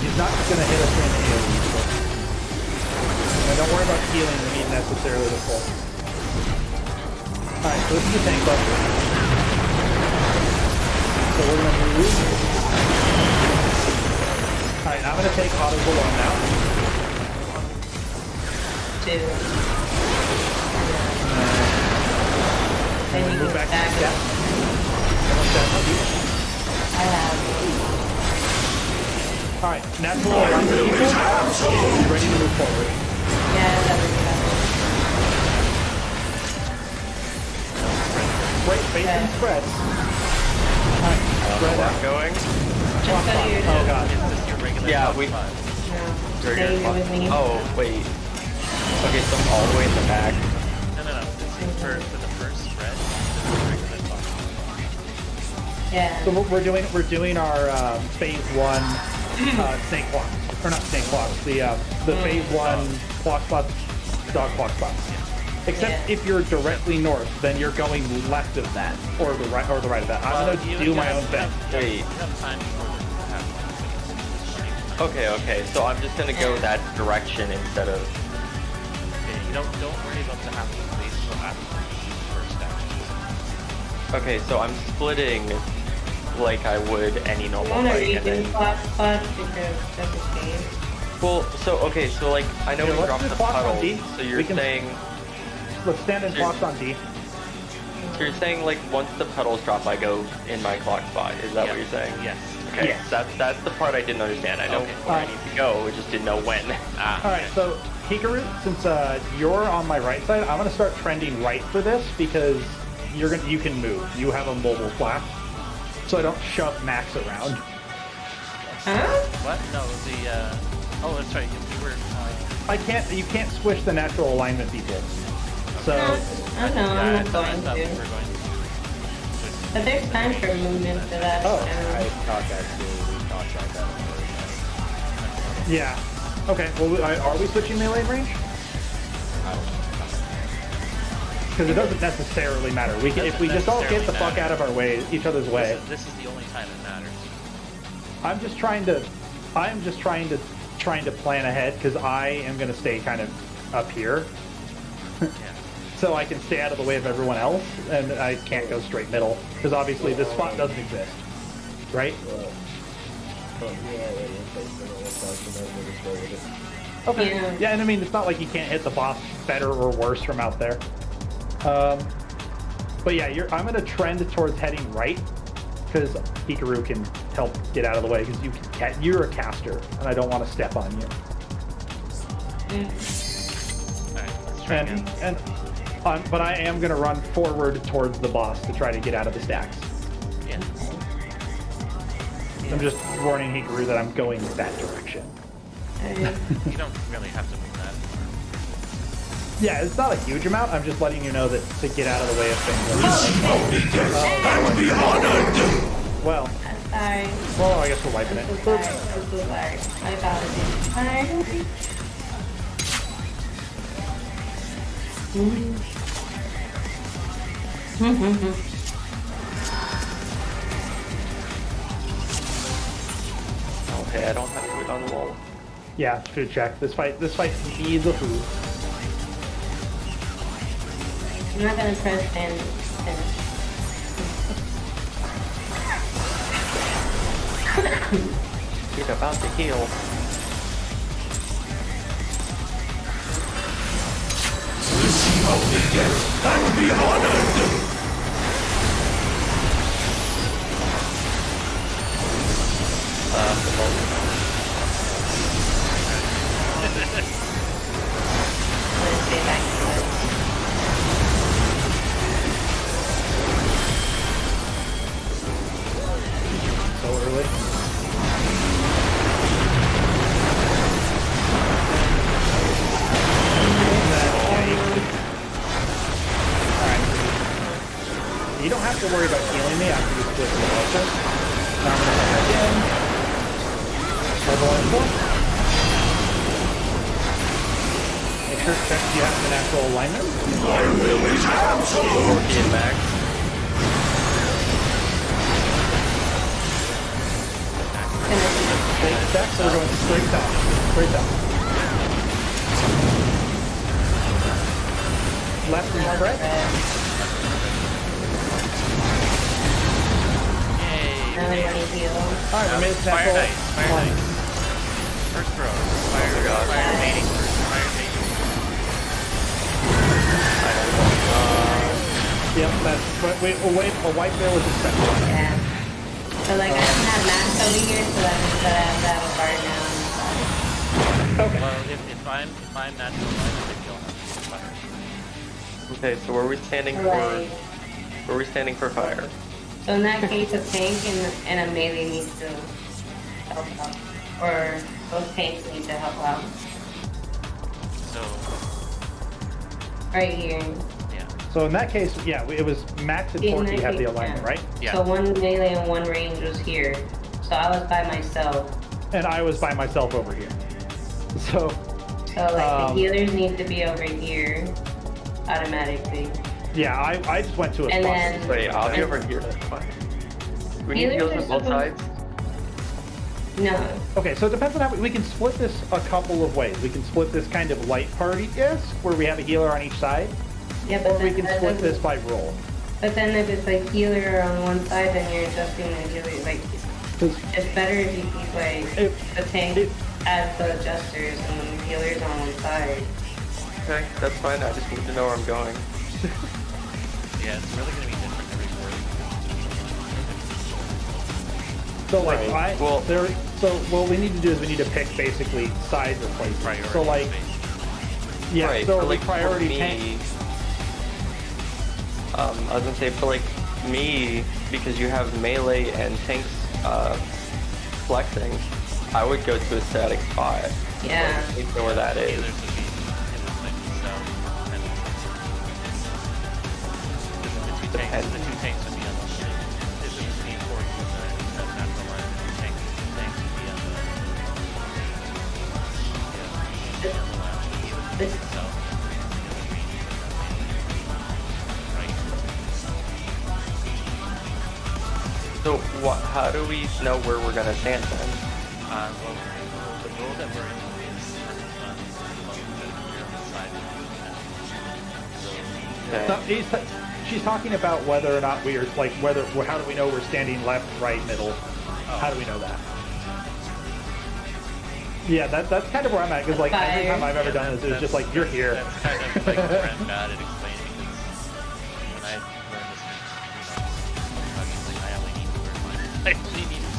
He's not just gonna hit us in the AoE. Now, don't worry about healing the meat necessarily the full. Alright, so this is the tank buster. So we're gonna move. Alright, I'm gonna take autos alone now. 2. Then you Move go back back. to step. I have. Alright, natural alignment people. Ready to move forward. Yeah, that was Break, face, and spread. Alright, spread out. Going. Just go to your Oh god. Yeah, we. No. Stay here with me. Oh wait. Okay, so I'm all the way in the back. No. For the first spread, Yeah. So we're doing our phase 1 snake clocks, or not snake clocks. The phase 1 clock spots, dog clock spots. Except if you're directly north, then you're going left of that, or the right of that. I'm gonna do my own thing. Wait. you have time before the half. Okay. So I'm just gonna go that direction instead of. Okay, you don't worry about the half place until after the first action. Okay, so I'm splitting like I would any You normal wanna fight. And redo then, clock spots because that's a case. well, so okay, so like I know Yeah, we let's dropped do the clocks on puddles. D. So you're We can- saying, Let's stand in Sure. clocks on D. so you're saying like once the pedals drop, I go in my clock spot. Is that what you're saying? Yes. Okay. Yes. That's the part I didn't understand. I know Okay. where I need to go. I just didn't know when. Ah. All right, so Hikaru, since you're on my right side, I'm gonna start trending right for this because you can move. You have a mobile flash, so I don't shove Max around. Huh? What? No, oh, that's right. You were. You can't squish the natural alignment people. So I don't know, Yeah, I'm I not thought going we to. were going to. But there's time for movement for that. Oh, I thought that too. We talked about that earlier. yeah, okay. Well, are we switching melee range? I don't know. Because it doesn't necessarily matter. We can, if we just all get the fuck out of our way, each other's way. This is the only time it matters. I'm just trying to plan ahead because I am going to stay kind of up here. Yeah. So I can stay out of the way of everyone else, and I can't go straight middle, because obviously this spot doesn't exist, right? Okay. Yeah. Yeah, and I mean, it's not like you can't hit the boss better or worse from out there. But yeah, I'm going to trend towards heading right, because Hikaru can help get out of the way, because you're a caster, and I don't want to step on you. Alright, let's try again. But I am going to run forward towards the boss to try to get out of the stacks. Yeah. I'm just warning Hikaru that I'm going that direction. You don't really have to move that. Yeah, it's not a huge amount. I'm just letting you know that to get out of the way of things. Well, I'm sorry. well, I guess we're wiping I'm it. so sorry. I'm so sorry. My apologies. Alright. Okay, I don't have food on the wall. Yeah, food check. This fight needs a food. I'm not gonna press finish. Dude, about to heal. Let's stay back to it. So early. Alright. You don't have to worry about healing me after you split the motion. Now I'm gonna come back in. Level info. Make sure to check if you have the natural alignment. Get back. Take steps, so we're going straight down. Straight down. Left and right. Yay! Everybody heal. Alright, we made it to Fire natural Knight, Fire alignment. Knight. First throw. Fire mating first. Fire mating. Yep, that's but wait, a wipe there was expected. Yeah. So like I don't have max over here, so that means that I have to have a guard now. Okay. Well, if I'm natural alignment, then you'll have fire. Okay, so where are we standing Right. Where are we standing for fire? So in that case, a tank and a melee needs to help out. Or both tanks need to help out. So, Right here. yeah. So in that case, yeah, it was Max and In Torque that have the case, alignment, yeah. right? Yeah. So one melee and one range was here. So I was by myself. And I was by myself over here. So, So like the Um, healers need to be over here automatically. yeah, I just went to a And spot. then- Wait, I'll be over here. Fine. We need Healers heals are on both supposed- sides. No. Okay, so it depends on how we can split this a couple of ways. We can split this kind of light party, yes, where we have a healer on each side, Yeah, or but we can that split doesn't- this by roll. But then if it's like healer on one side, then you're adjusting the healer. Like, it's better if you keep like the tank as the adjusters and the healers on one side. Okay, that's fine. I just need to know where I'm going. Yeah, it's really gonna be different every board. So like, Right. what we need to do is we need to pick basically side replacement. Priority So like, based. yeah, Right, so for, like like, priority for me, tank. I was gonna say for like me, because you have melee and tanks flexing, I would go to a static spot. Yeah. Like, you know where that is. Healers would be in this like south, and the two tanks would be on the ship. If it was the important with the natural line, the tanks would be on the left. This, South. Right. So how do we know where we're gonna stand then? Well, the role that we're in is on the side. She's talking about whether or not we are like how do we know we're standing left, right, middle? How do we know that? Yeah, that's kind of where I'm at because like every time I've ever done this, it's just like you're here. That's kind of like where I'm bad at explaining because when I learned this, I only need to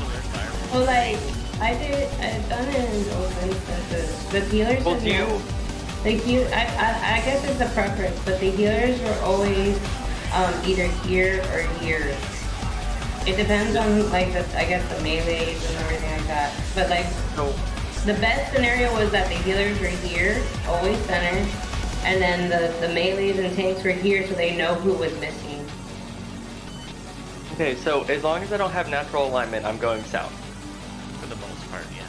learn firewall. well, like I've done it in those instances. The healers Well, have do you? I guess it's a preference, but the healers were always either here or here. It depends on like I guess the melees and everything like that. But like the best scenario was that the healers were here, always center, and then the melees and tanks were here, so they know who was missing. Okay, so as long as I don't have natural alignment, I'm going south. For the most part, yeah.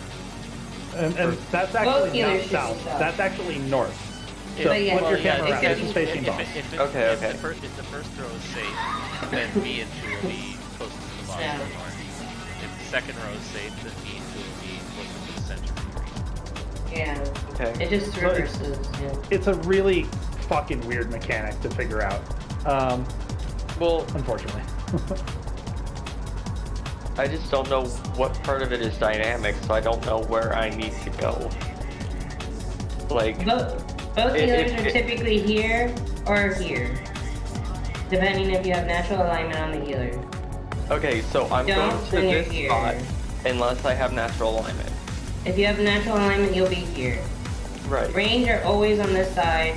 And that's Both actually healers not should be south. south. That's actually north. So But yeah, flip your yeah, camera around. it's It's facing north. If Okay. the first throw is safe, then me and 2 will be closest to the bottom Yeah. of the north. If the second row is safe, then me and 2 will be closer to the center. Yeah. Okay. It just So reverses. Yeah. It's a really fucking weird mechanic to figure out. Well, Unfortunately. I just don't know what part of it is dynamic, so I don't know where I need to go. Like, Both healers are typically here or here, depending if you have natural alignment on the healer. okay, so I'm Don't going to when you're this here. spot unless I have natural alignment. If you have natural alignment, you'll be here. Right. Range are always on this side.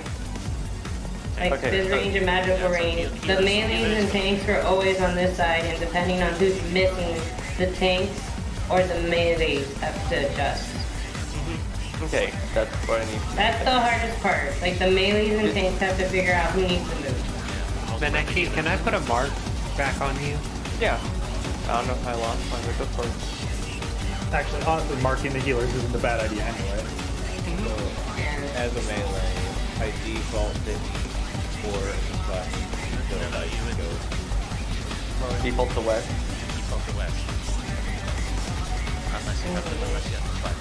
Like Okay, this so- range and magical Yeah, so range. healers- The melees and tanks are always on this side, and depending on who's missing, the tanks or the melees have to adjust. Okay, that's what I need. That's the hardest part. Like the melees and tanks have to figure out who needs to move. Beneki, can I put a mark back on you? Yeah. I don't know if I lost mine, but go for it. Actually, honestly, marking the healers isn't a bad idea anyway. As a melee, I default it for the button. So No, you would go Default to west. default to west. Unless you have the lowest yet, that's fine.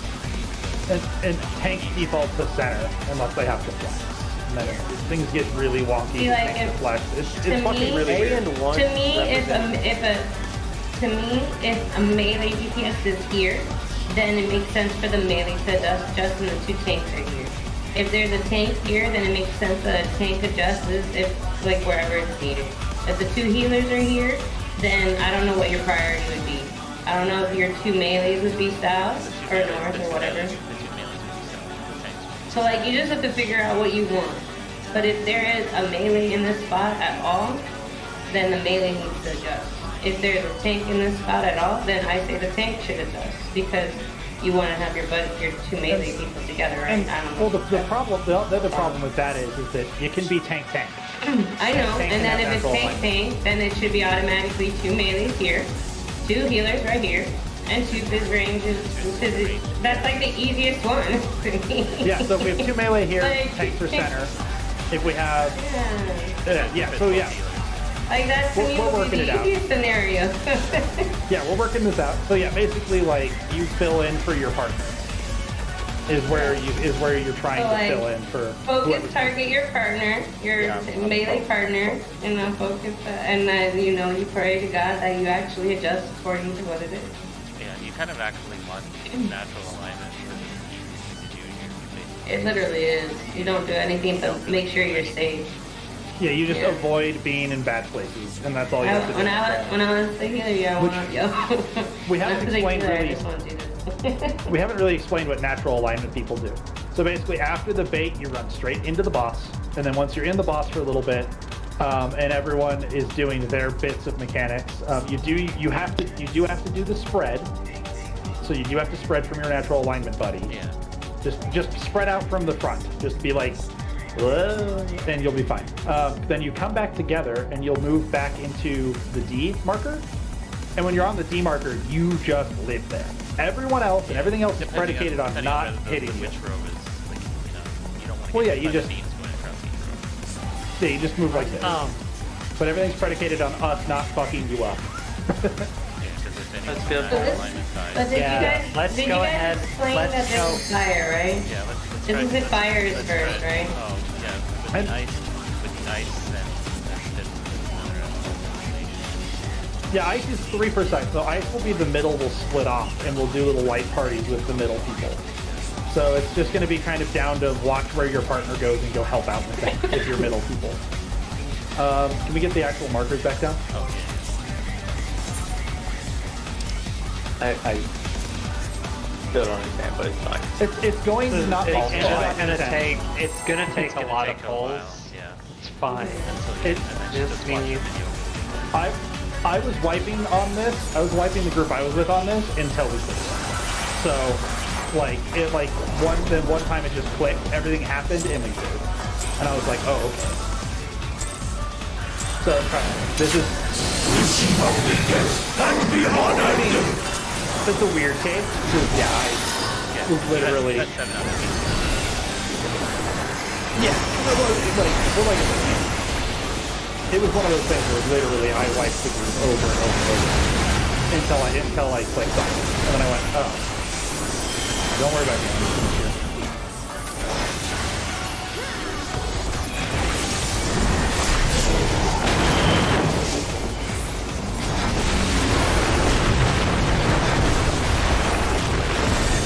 And tank default to center unless they have to flex. And then things get really wonky. See, like, tanks to if- flex. It's to fucking me- really A weird. and 1 To me, represent- if a melee DPS is here, then it makes sense for the melee to adjust and the 2 tanks are here. If there's a tank here, then it makes sense that a tank adjusts if like wherever it's needed. If the 2 healers are here, then I don't know what your priority would be. I don't know if your 2 melees would be south or north or whatever. The 2 melees would be south. The tanks. So like you just have to figure out what you want. But if there is a melee in this spot at all, then the melee needs to adjust. If there's a tank in this spot at all, then I say the tank should adjust because you want to have your 2 melee people together, right? And, I don't know. well, the other problem with that is that it can be tank. I know, tank and can then have if it's natural tank, then it should be automatically 2 melees here, 2 healers right here, and 2 fizz ranges. That's like the easiest one to me. Yeah, so if we have 2 melee here, Like- tanks are center. If we have, Yeah. so yeah, Like that's to me We're would working be it the out. easiest scenario. yeah, we're working this out. So yeah, basically like you fill in for your partner. is where you're trying So, to like, fill in for Focus, whoever's- target your partner, your melee partner, and then focus, and then you know you pray to God that you actually adjust according to what it is. Yeah, you kind of actually want natural alignment for to do your It literally is. You don't do anything but make sure you're safe. Yeah, you just Yeah. avoid being in bad places, and that's all you have to do. When I was the healer, yeah, I want yo. We haven't explained I really. just want to do this. We haven't really explained what natural alignment people do. So basically, after the bait, you run straight into the boss, and then once you're in the boss for a little bit, and everyone is doing their bits of mechanics, you do have to do the spread. So you do have to spread from your natural alignment buddy. Yeah. Just spread out from the front. Just be like, whoa, and you'll be fine. Then you come back together, and you'll move back into the D marker. And when you're on the D marker, you just live there. Everyone else and everything else is predicated on not hitting you. Which row is like, you don't want to Well, get yeah, you hit by just- the beams going across each row. Yeah, you just move like this. But everything's predicated on us not fucking you up. Yeah, because if any Let's build- natural this- alignment But dies. did Yeah, you guys, let's did go you guys ahead. explain Let's that go- this is fire, right? Yeah, let's This try- is with let's- fires let's first, try- right? Oh, yeah, with And- the ice and another elimination. Yeah, ice is 3 per side. So ice will be the middle will split off, and we'll do little light parties with the middle people. So it's just going to be kind of down to watch where your partner goes and go help out with your middle people. Can we get the actual markers back down? Oh, yeah. I still don't understand, but it's fine. It's going to not It's fall just flat. gonna take It's a gonna lot take of a pulls. while, yeah. It's fine. It just means I was wiping on this. I was wiping the group I was with on this until we clicked. So, like one time it just clicked, everything happened, and we did. And I was like, oh, okay. So this is. I mean, it's a weird case. Yeah, I was literally. That's 7 out of 8. Yeah, it was one of those things where literally I wiped the group over and over and over until I clicked on it, and then I went, oh, don't worry about me. I'm just gonna shoot.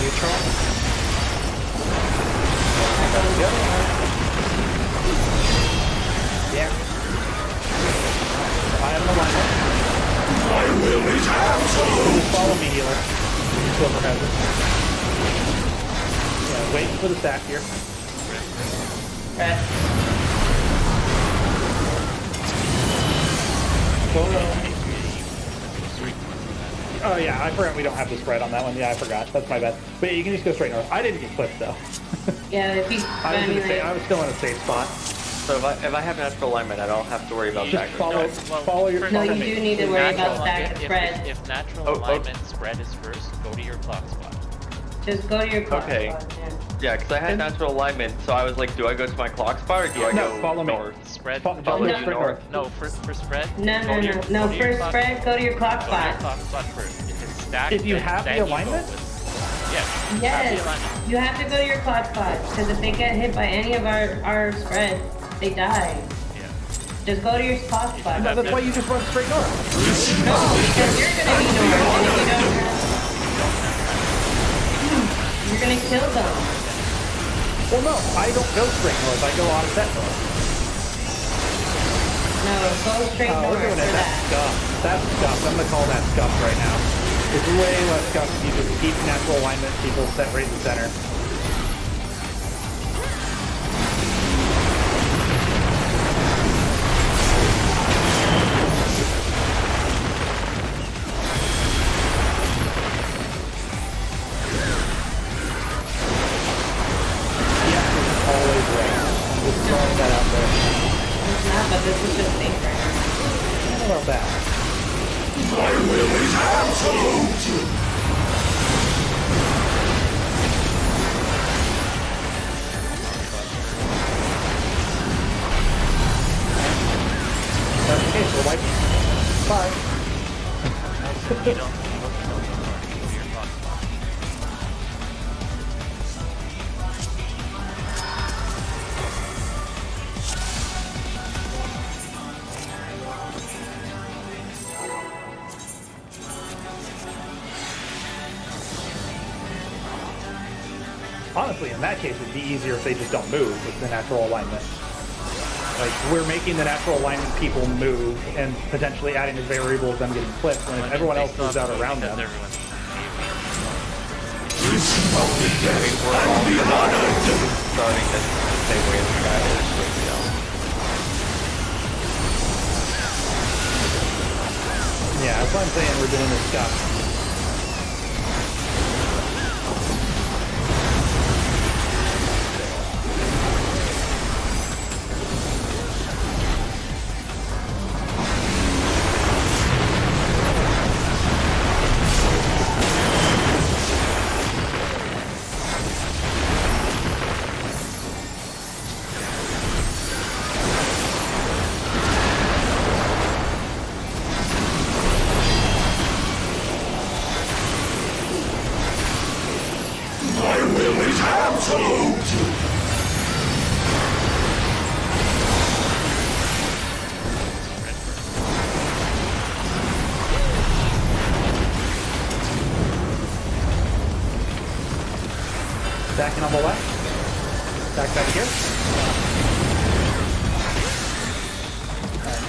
neutral. Yeah. I have an alignment. My will is absolute. Just follow me, healer. Whoever has it. Yeah, wait for the stack here. Right. Oh yeah, I forgot we don't have the spread on that one. Yeah, I forgot. That's my bad. But yeah, you can just go straight north. I didn't get clipped though. Yeah, if you, I was still in a safe spot. So if I have natural alignment, I don't have to worry about Just backwards. follow your. No, you follow me. do need to worry about Natural- stack and spread. If natural Oh, alignment spread is first, go to your clock spot. Just go to your clock Okay. spot, yeah. Yeah, because I had natural alignment, so I was like, do I go to my clock spot or do I No, go follow me. north? Spread. Follow No. you north. No, for spread. No, go no, to your- no, go no. to your First clock- spread, go to your clock Go to your spot. clock spot first. If it's stacked, If you then- have the then you go alignment? with- Yes. Yes, alignment. you have to go to your clock spot, because if they get hit by any of our spreads, they die. Yeah. Just go to your clock spot. No, that's why you just run straight north. No, because you're gonna be north, and if you don't have... You're gonna kill them. Well, no, I don't go straight north. I go offset north. No, go straight Oh, north we're doing for it. That's that. scuff. That's scuff. I'm gonna call that scuff right now. It's way less scuff if you just keep natural alignment. People set right in the center. Always right. I'm just throwing that out there. It's not, but this is just safe right now. What about that? My will is absolute. That's the case. We're wiping. Bye. You don't go to your clock spot. honestly, in that case, it'd be easier if they just don't move with the natural alignment. Like, we're making the natural alignment people move and potentially adding a variable of them getting clipped when everyone else moves out around them. Everyone's We're all starting the same way as the guy is right now. Yeah, that's why I'm saying we're doing this stuff. Backing on the left. Back here. Right.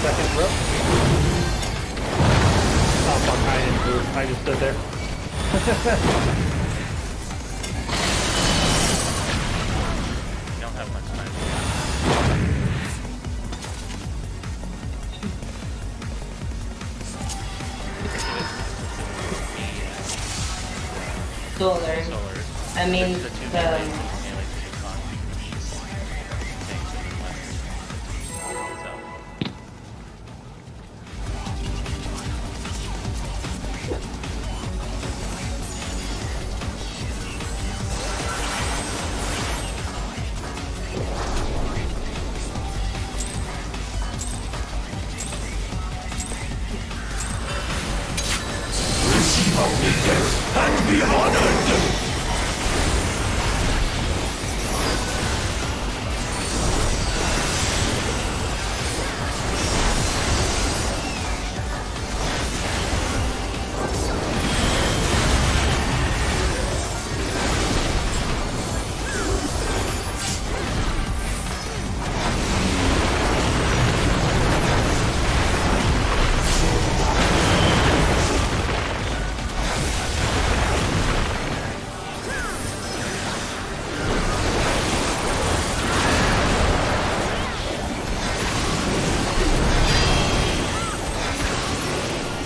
Second row. Oh fuck, I didn't move. I just stood there. You don't have much time. Solar. Solar. I mean, the two the melee should on east. Things to the left. So. And be honored!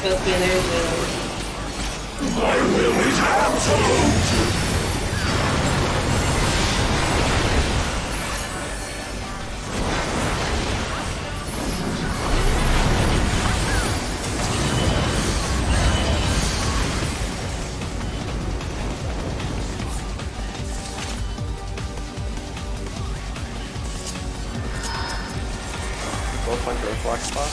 both healers will. My will is absolute! Both on growth block spot.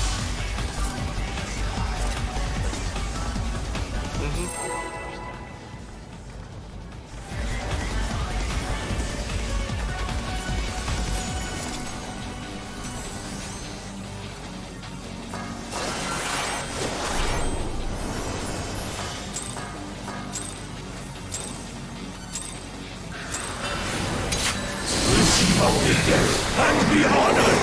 Receive only death and be honored!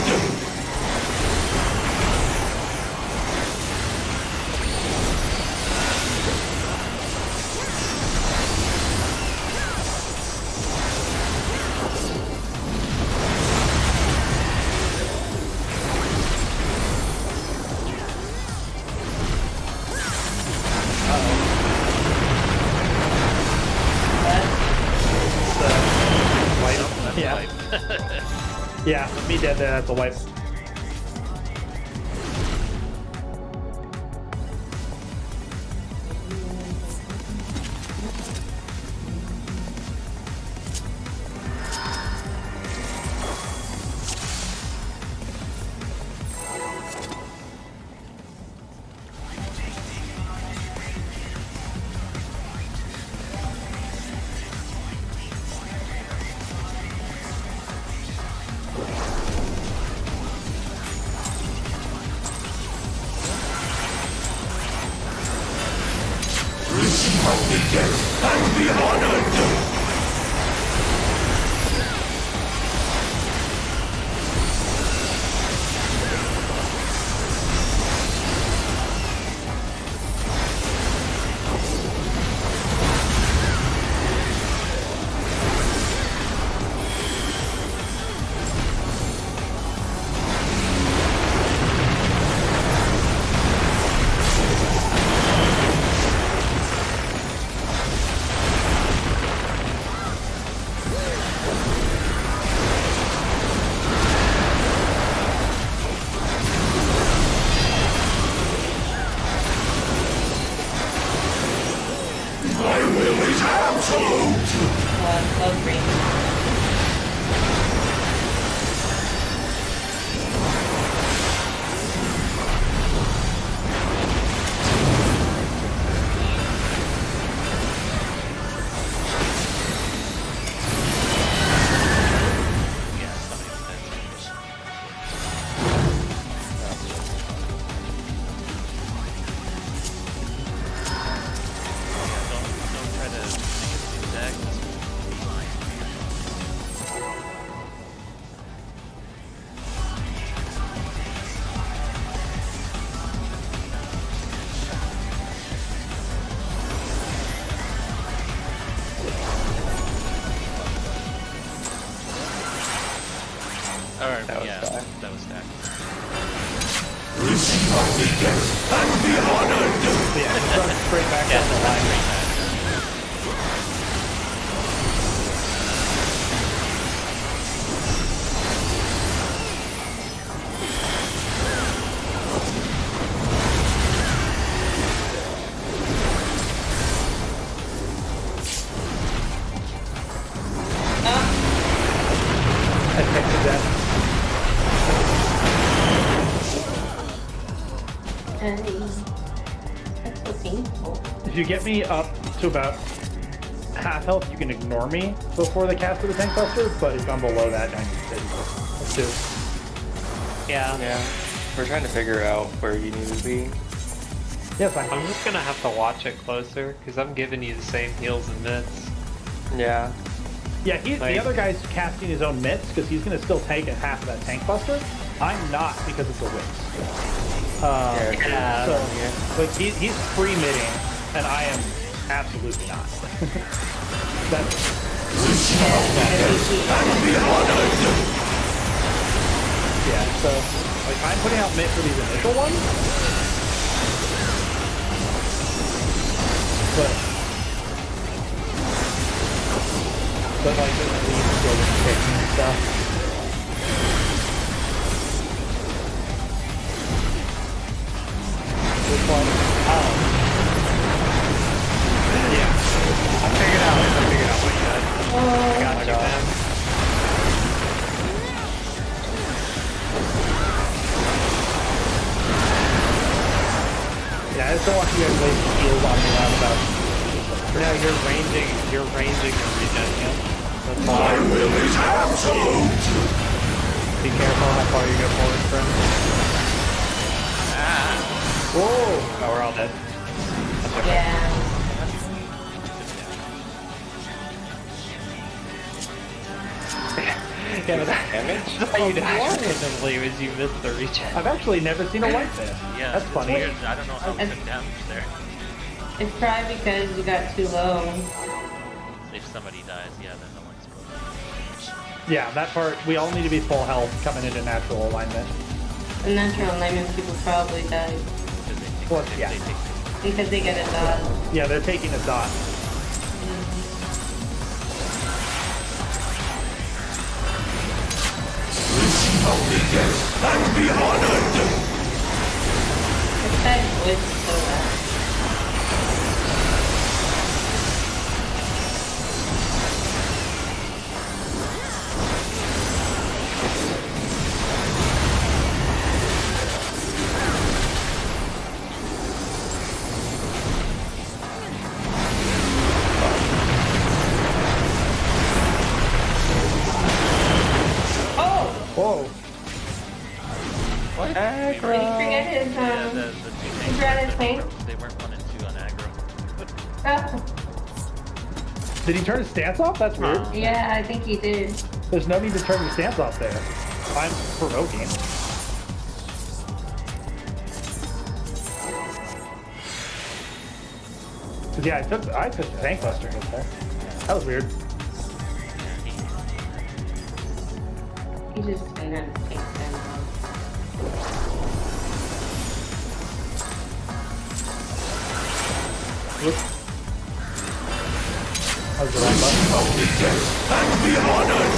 Yeah, me dead there, that's a wipe. be honored! Green. That was stacked. And be honored! Yeah, just run straight back down the line. I texted that. That's so painful. If you get me up to about half health, you can ignore me before the cast of the tank buster, but if I'm below that, I need to let's do it. Yeah. We're trying to figure out where you need to be. Yeah, fine. I'm just gonna have to watch it closer, because I'm giving you the same heals and mitts. Yeah. Yeah, the other guy's casting his own mitts because he's going to still take a half of that tank buster. I'm not because of the whips. So, like, he's free mitting, and I am absolutely not. That's... Yeah, so, like, I'm putting out mitt for these initial ones. But like, at least go with picking and stuff. Which one? Yeah. I figured out what you had. I got you, man. Yeah, I just don't want you guys wasting heals on me roundabout. No, you're ranging your regen, yeah. That's My why. will is absolute! Be careful how far you go forward, friend. Whoa! Oh, we're all dead. That's okay. Yeah. Yeah, but damage? That's how you die randomly was you missed the regen. I've actually never seen a white there. Yeah, That's it's funny. weird. I don't know how we took damage there. It's probably because you got too low. If somebody dies, yeah, then the lights go. Yeah, that part, we all need to be full health coming into natural alignment. The natural alignment people probably die Well, yeah. because they get a dot. Yeah, they're taking a dot. And be honored! This guy's voice is so bad. Whoa! What? Did he forget his, Yeah, the two he tanks forgot his tank? they weren't 1 and 2 on aggro. Oh. Did he turn his stance off? That's weird. Yeah, I think he did. There's no need to turn your stance off there. I'm provoking. Cause yeah, I took the tank buster hit there. That was weird. He just didn't have his tank stand on. Whoops. That was the wrong button. And be honored!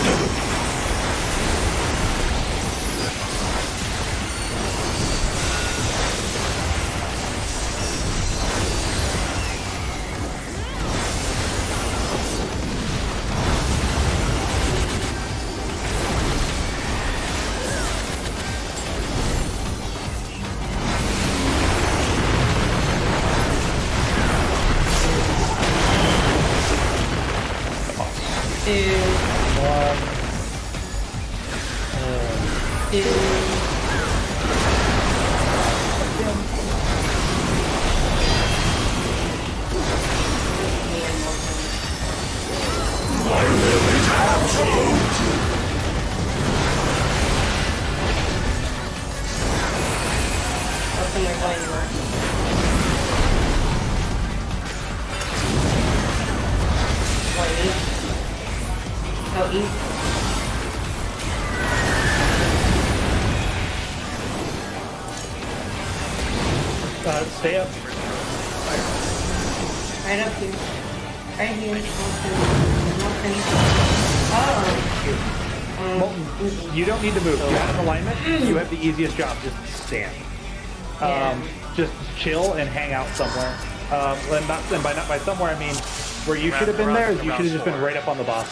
Stay up. Right up here. Right here. Molten. Oh. Molten, you don't need to move. You have an alignment. You have the easiest job. Just stand. Just chill and hang out somewhere. And by somewhere I mean where you should have been there. You should have just been right up on the boss.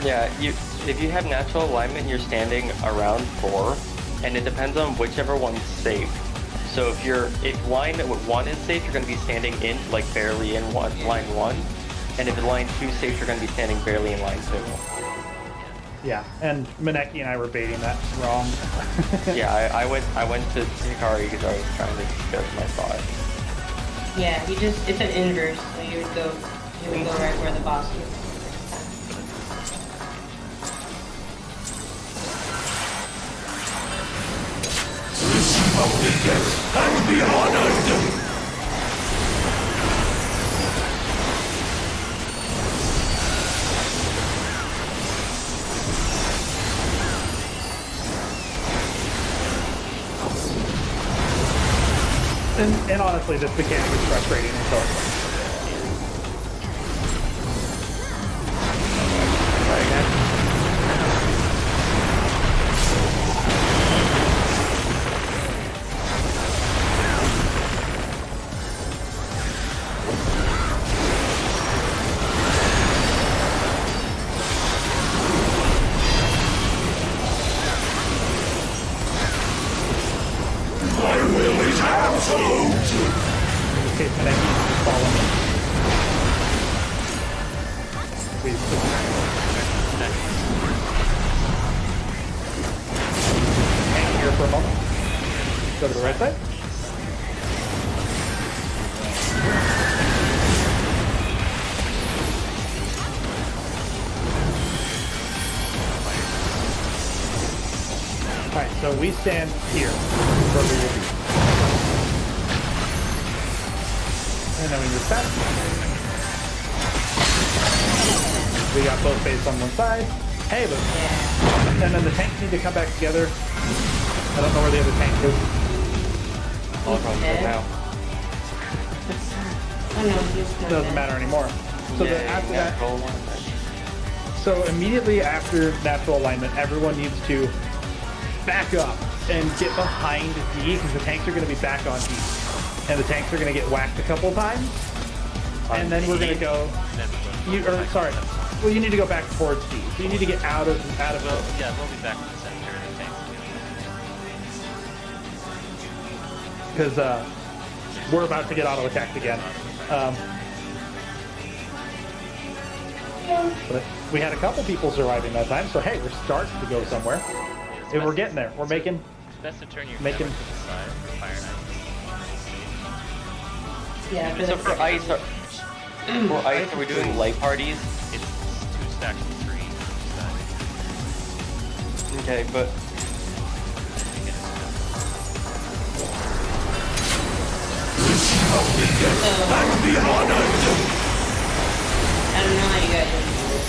Yeah, if you have natural alignment, you're standing around 4, and it depends on whichever one's safe. So if line 1 is safe, you're going to be standing in, like, barely in line 1. And if line 2 is safe, you're going to be standing barely in line 2. Yeah, and Maneki and I were baiting that wrong. Yeah, I went to Hikari because I was trying to go to my spot. Yeah, it's an inverse, so you would go right where the boss is. And be honored! And honestly, this mechanic is frustrating until go to the right side. Alright, so we stand here, where we will be. And then we move back. We got both bases on one side. Hey, but... And then the tanks need to come back together. I don't know where the other tank is. All across now. It doesn't matter anymore. So after that... So immediately after natural alignment, everyone needs to back up and get behind D, because the tanks are going to be back on D. And the tanks are going to get whacked a couple times. And then we're going to go... Well, you need to go back towards D. So you need to get out of Yeah, we'll be back in the center of the tanks. Because we're about to get auto-attacked again. But we had a couple people surviving that time, so hey, we're starting to go somewhere. And we're getting there. We're making... It's best to turn your camera to the side for fire knife. Yeah, So for ice, Well, are we doing light parties? It's 2 stacks of 3 each side. Okay, but I don't know how you guys would do this.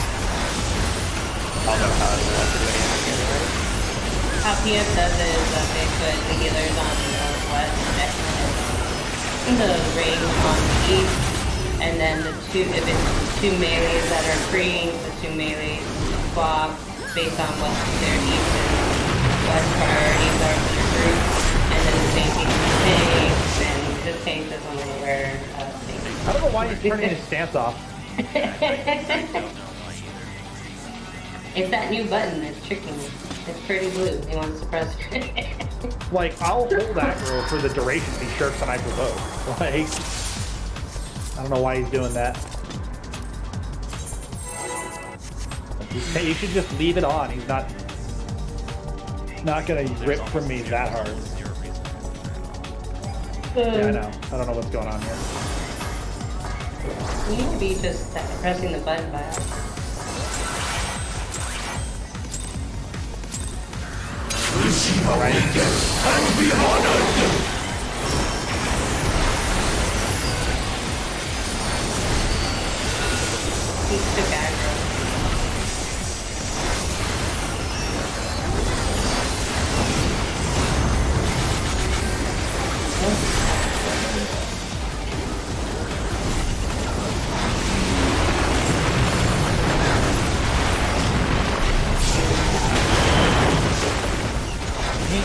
I'll know how to do anything anyway. How PF does it is that they put the healers on the northwest and the range on the east, and then if it's 2 melees that are freeing, the 2 melees swap based on what their east and west priorities are for the group, and then the same thing for tanks, and this tank is only a rare thing. I don't know why he's turning his stance off. It's that new button that's tricking me. It's pretty blue. He wants to press it. Like, I'll hold aggro for the duration if he shirks and I provoke. Like, I don't know why he's doing that. Hey, you should just leave it on. He's not gonna rip from me that hard. Yeah, I know. I don't know what's going on here. You need to be just pressing the button by accident. Alright. And be honored! He took aggro.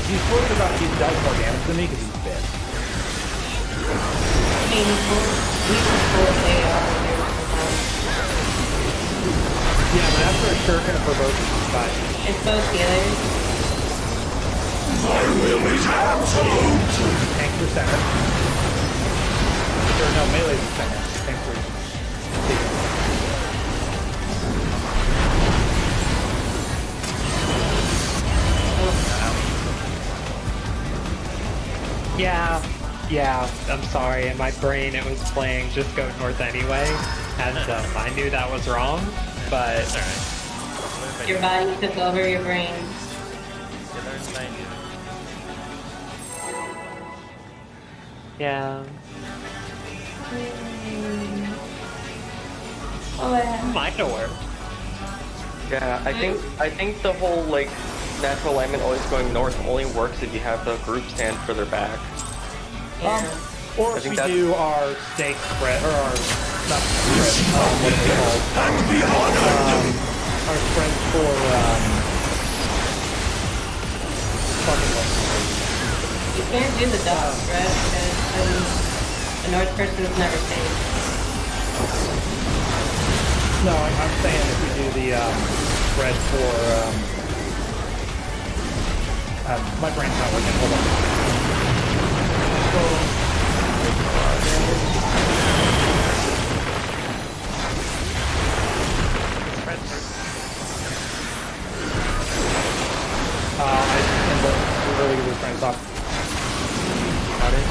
He's worried about he does more damage than me because he's bit. Yeah, but after a shirk and a provoke, it's fine. It's both healers. My will is absolute! Tanks for center. Or no, melee's for center. Tanks for... Yeah, I'm sorry. In my brain, it was playing just go north anyway, and I knew that was wrong, but... It's alright. What if I Your body took over your brain. You learn what I do. Yeah. Oh, yeah. Might work. Yeah, I think the whole like natural alignment always going north only works if you have the group stand further back. Yeah. Or if we do our stake spread, or our, not spread, what are they called? Our spread for, fucking what? You can't do the dog spread because the North person is never safe. No, I'm saying if we do the, spread for, my brain's not working, hold on. We're really good with trying to talk about it.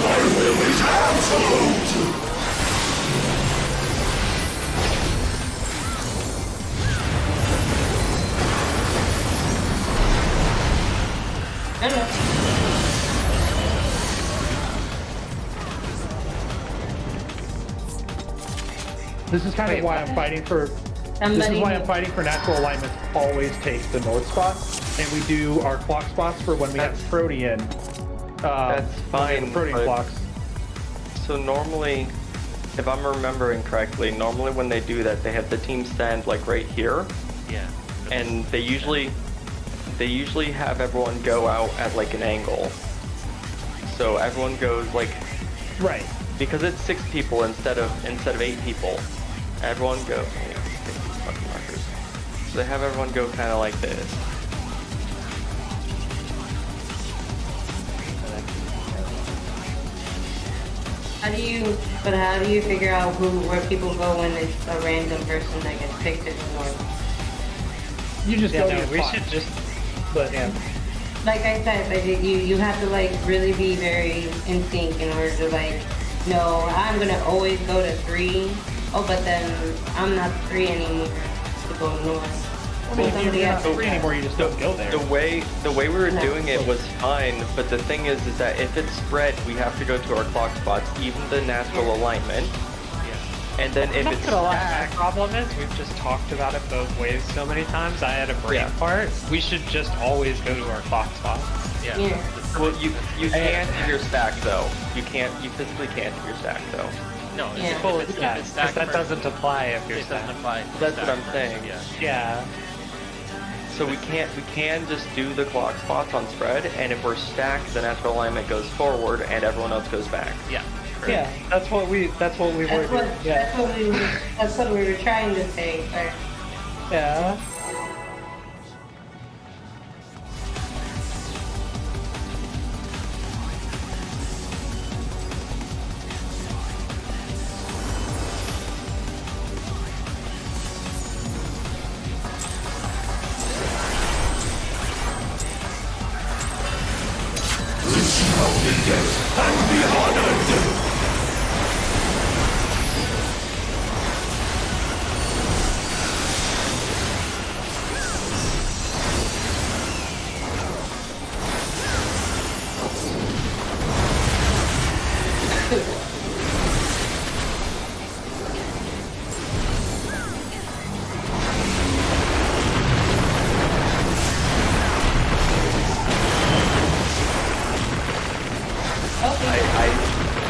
My will is absolute! I don't know. This is kind of why I'm fighting for. This is why I'm fighting for natural alignment. Always take the north spot, and we do our clock spots for when we have Protean. That's fine. Protean but- clocks. So normally, if I'm remembering correctly, normally when they do that, they have the team stand like right here, Yeah. and they usually have everyone go out at like an angle. So everyone goes like, Right. because it's 6 people instead of 8 people. Everyone go. Fucking markers. So they have everyone go kind of like this. How do you figure out where people go when it's a random person that gets picked to the north? You just Yeah, go to no, your we spot. should just... But Yeah. like I said, like you have to like really be very in sync in order to like, no, I'm gonna always go to 3. Oh, but then I'm not 3 anymore to go north. I mean, if you're not 3 anymore, you just don't go there. The way we were doing it was fine, but the thing is that if it's spread, we have to go to our clock spots, even the natural alignment. And then if it's my problem is we've just talked about it both ways so many times. I had a brain fart. We should just always go to our clock spot. Yeah. Well, you can't do your stack though. You physically can't do your stack though. No, Yeah. Well, if it's because stacked that for- doesn't apply if you're It doesn't stacked. apply. That's what I'm saying. Yeah. Yeah. So we can just do the clock spots on spread, and if we're stacked, the natural alignment goes forward, and everyone else goes back. Yeah. Yeah, that's what we were doing. Yeah. That's what we were trying to say, but Yeah. And be honored!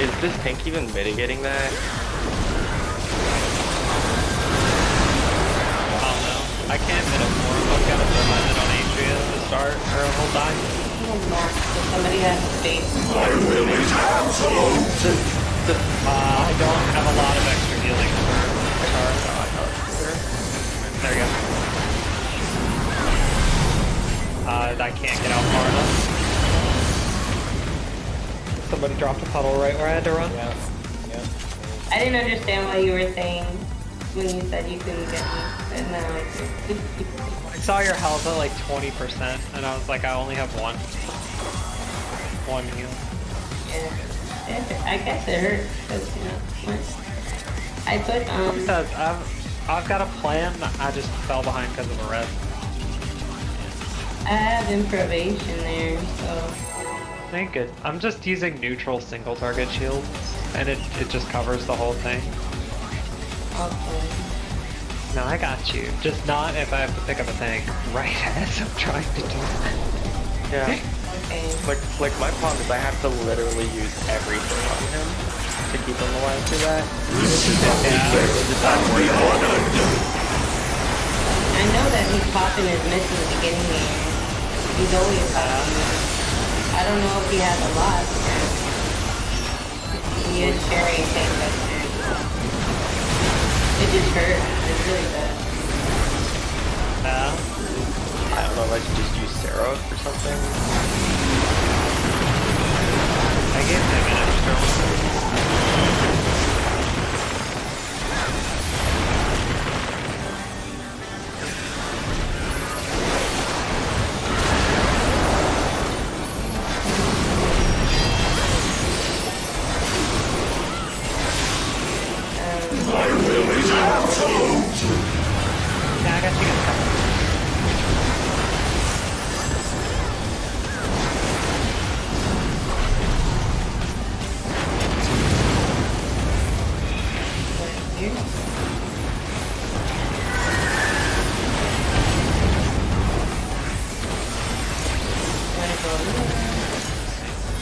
Is this tank even mitigating that? I don't know. I can't hit a 4. I've got a put my hit on Adria to start or hold on. somebody has space. My will is absolute! I don't have a lot of extra healing for charge. There you go. I can't get out far enough. Somebody dropped a puddle right where I had to run. Yeah. I didn't understand what you were saying when you said you couldn't get me. And now I saw your health at like 20%, and I was like, I only have one heal. yeah. I guess it hurt because you know. I put It does. I've got a plan. I just fell behind because of a red. I have improvisation there, so. Ain't good. I'm just using neutral single target shields, and it just covers the whole thing. Okay. No, I got you. Just not if I have to pick up a tank right as I'm trying to do that. Yeah. Okay. Like my problem is I have to literally use everything on him to keep him alive through that. I know that he's popping his miss in the beginning here. He's always popping. I don't know if he has a lot. He is sharing things up there. It just hurt. It's really bad. I don't know if I should just use Sarah or something. I gave him an extra one. My will is absolute! Yeah, I got you guys covered.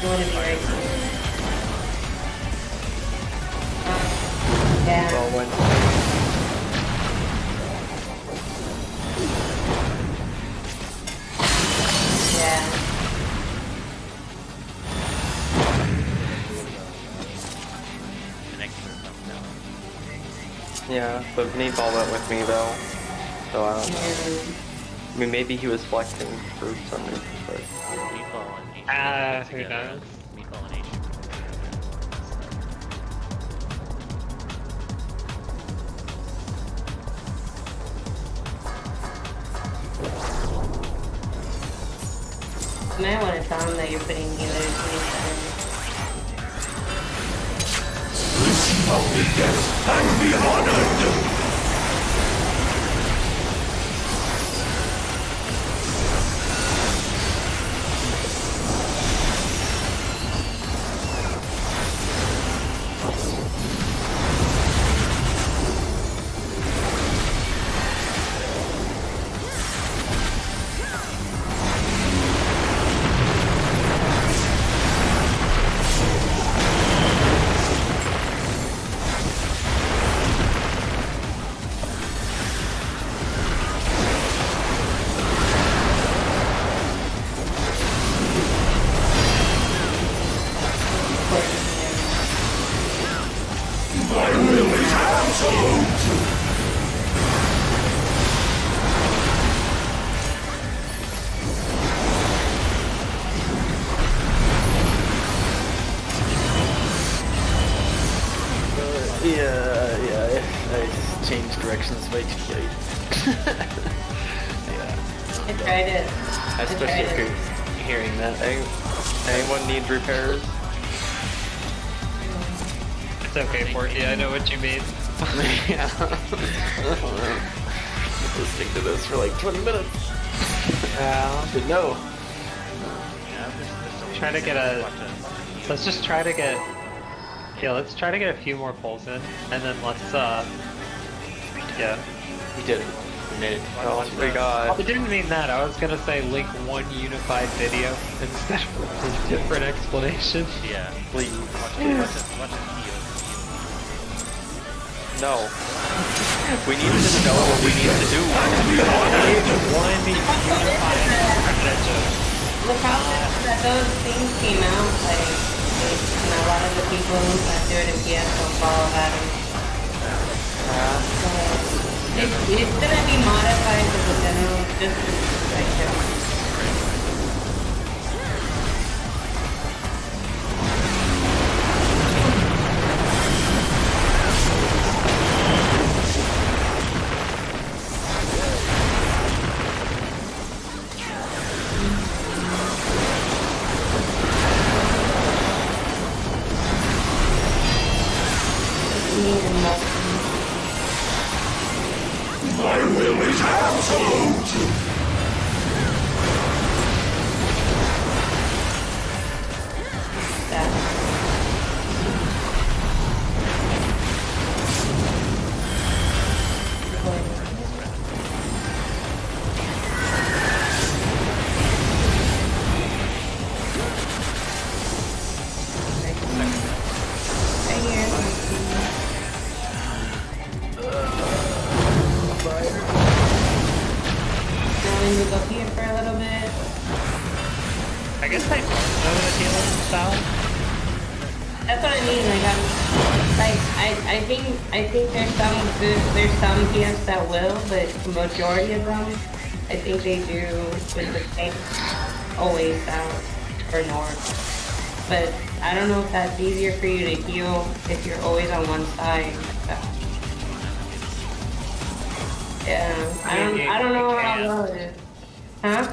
You want to be right here? Yeah. Well, when Yeah. yeah, but Meatball went with me though, so I don't know. I mean, maybe he was flexing for some reason, but Meatball and H. Who knows? Meatball and H. You might want to tell him that you're putting healers in your center. Only death and be honored! I changed directions way too late. I tried it. Especially after hearing that. Anyone need repairs? It's okay, Forky, I know what you mean. Yeah. Listening to this for like 20 minutes. Yeah. Should know. Try to get a... Let's just try to get... Yeah, let's try to get a few more pulls in, and then let's, yeah. We did it. We made it. Oh my god. I didn't mean that, I was gonna say link one unified video instead of a different explanation. Yeah. Please. Watch it heal. No. We need to know what we need to do. One unified explanation. The problem is that those things came out, like, and a lot of the people that do it in PS don't follow that. It's gonna be modified to the general, just like that. My will is absolute! Move up here for a little bit. I guess I don't know the healing style. That's what I mean. I think there's some PS that will, but the majority of them, I think they do with the same always south or north. But I don't know if that's easier for you to heal if you're always on one side. Yeah, I don't know how well it is. Huh?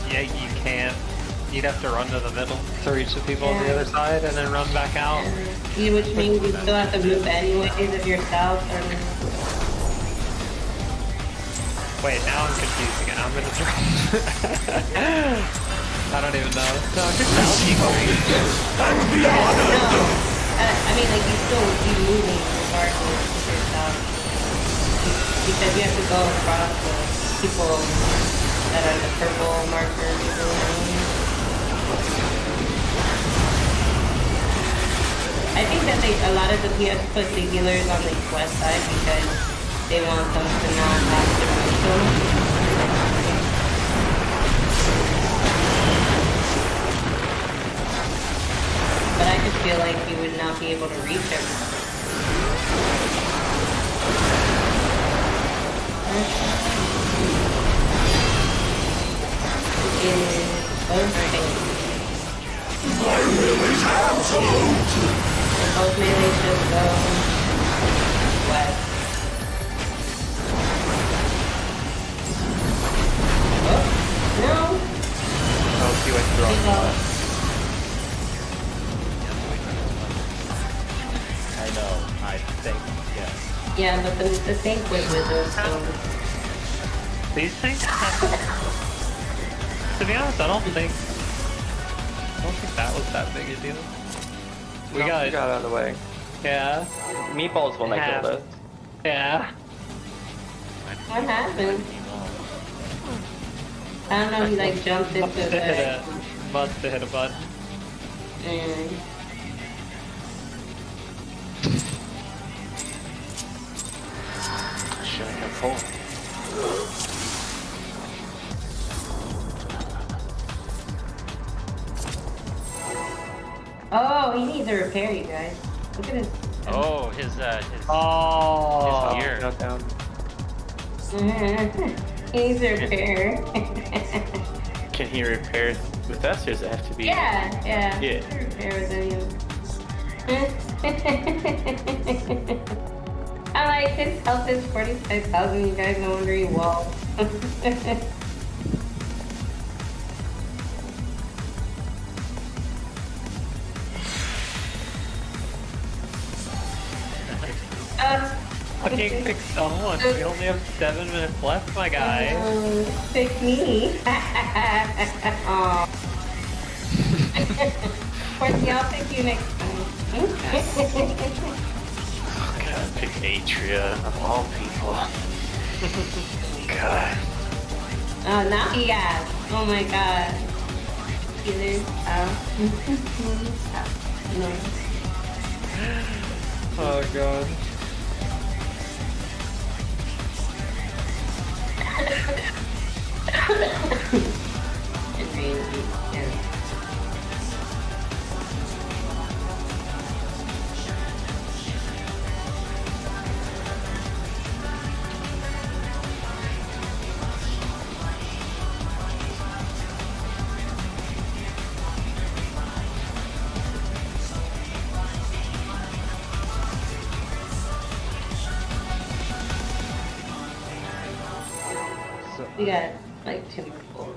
Yeah, you can't. You'd have to run to the middle to reach the people on the other side and then run back out. Which means you still have to move anyways if you're south or... Wait, now I'm confused again. I'm gonna try. I don't even know. No, just south you go. No, I mean, like, you still would be moving regardless if you're south. Because you have to go across the people that are the purple markers. I think that a lot of the PS put the healers on the west side because they want them to not have to move them. But I just feel like you would not be able to reach everyone. My will is absolute! Both melees just go west. Oh, no! Oh, he went through. Yeah, but the thing with wizards, so... These things? To be honest, I don't think that was that big a deal. We got out of the way. Yeah. Meatball's one that killed us. Yeah. What happened? I don't know, he like jumped into Must have hit a button. Should I have full? Oh, he needs a repair, you guys. Look at his... Oh, his gear. Knocked down. He needs a repair. Can he repair with us, or does it have to be? Yeah. Yeah. Repair with you. I like his health is 45,000. You guys, no wonder he walled. Fucking pick someone. We only have 7 minutes left, my guy. Pick me. Aw. Forty, I'll pick you next time. God, pick Atria of all people. God. Oh, now he has. Oh my god. Healer. No. Oh god. We got like 2 more pulls.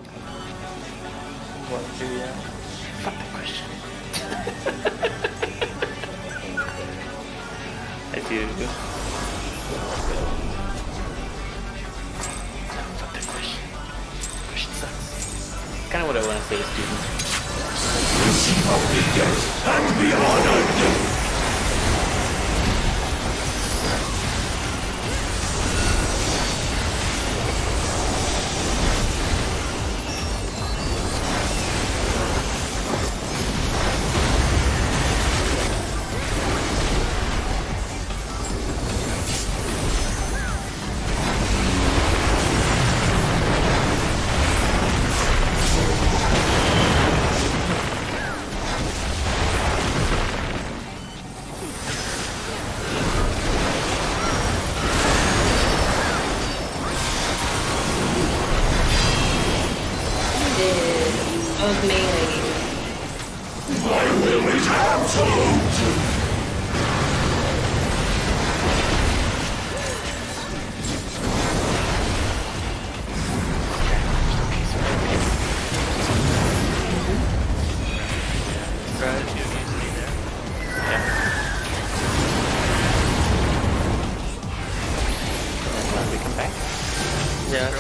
What do you? Fuck the question. I do. Fuck the question. Question sucks. Kind of what I want to say to students. Of the dead and be honored. Those melee. My will is absolute. We come back. Yeah.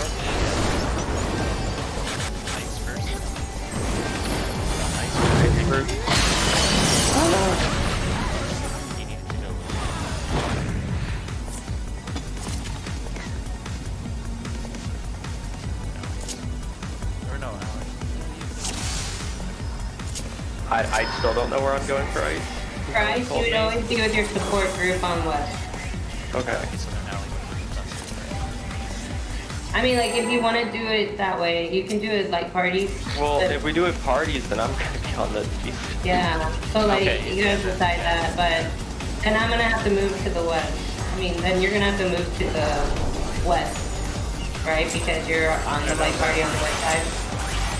I still don't know where I'm going for ice. Price, you would always be with your support group on West. Okay. I mean, like, if you want to do it that way, you can do it like parties. Well, but- if we do it parties, then I'm gonna be on the east. Yeah, so like, Okay. you guys decide that, but then I'm gonna have to move to the west. I mean, then you're gonna have to move to the west, right? Because you're on the light party on the west side.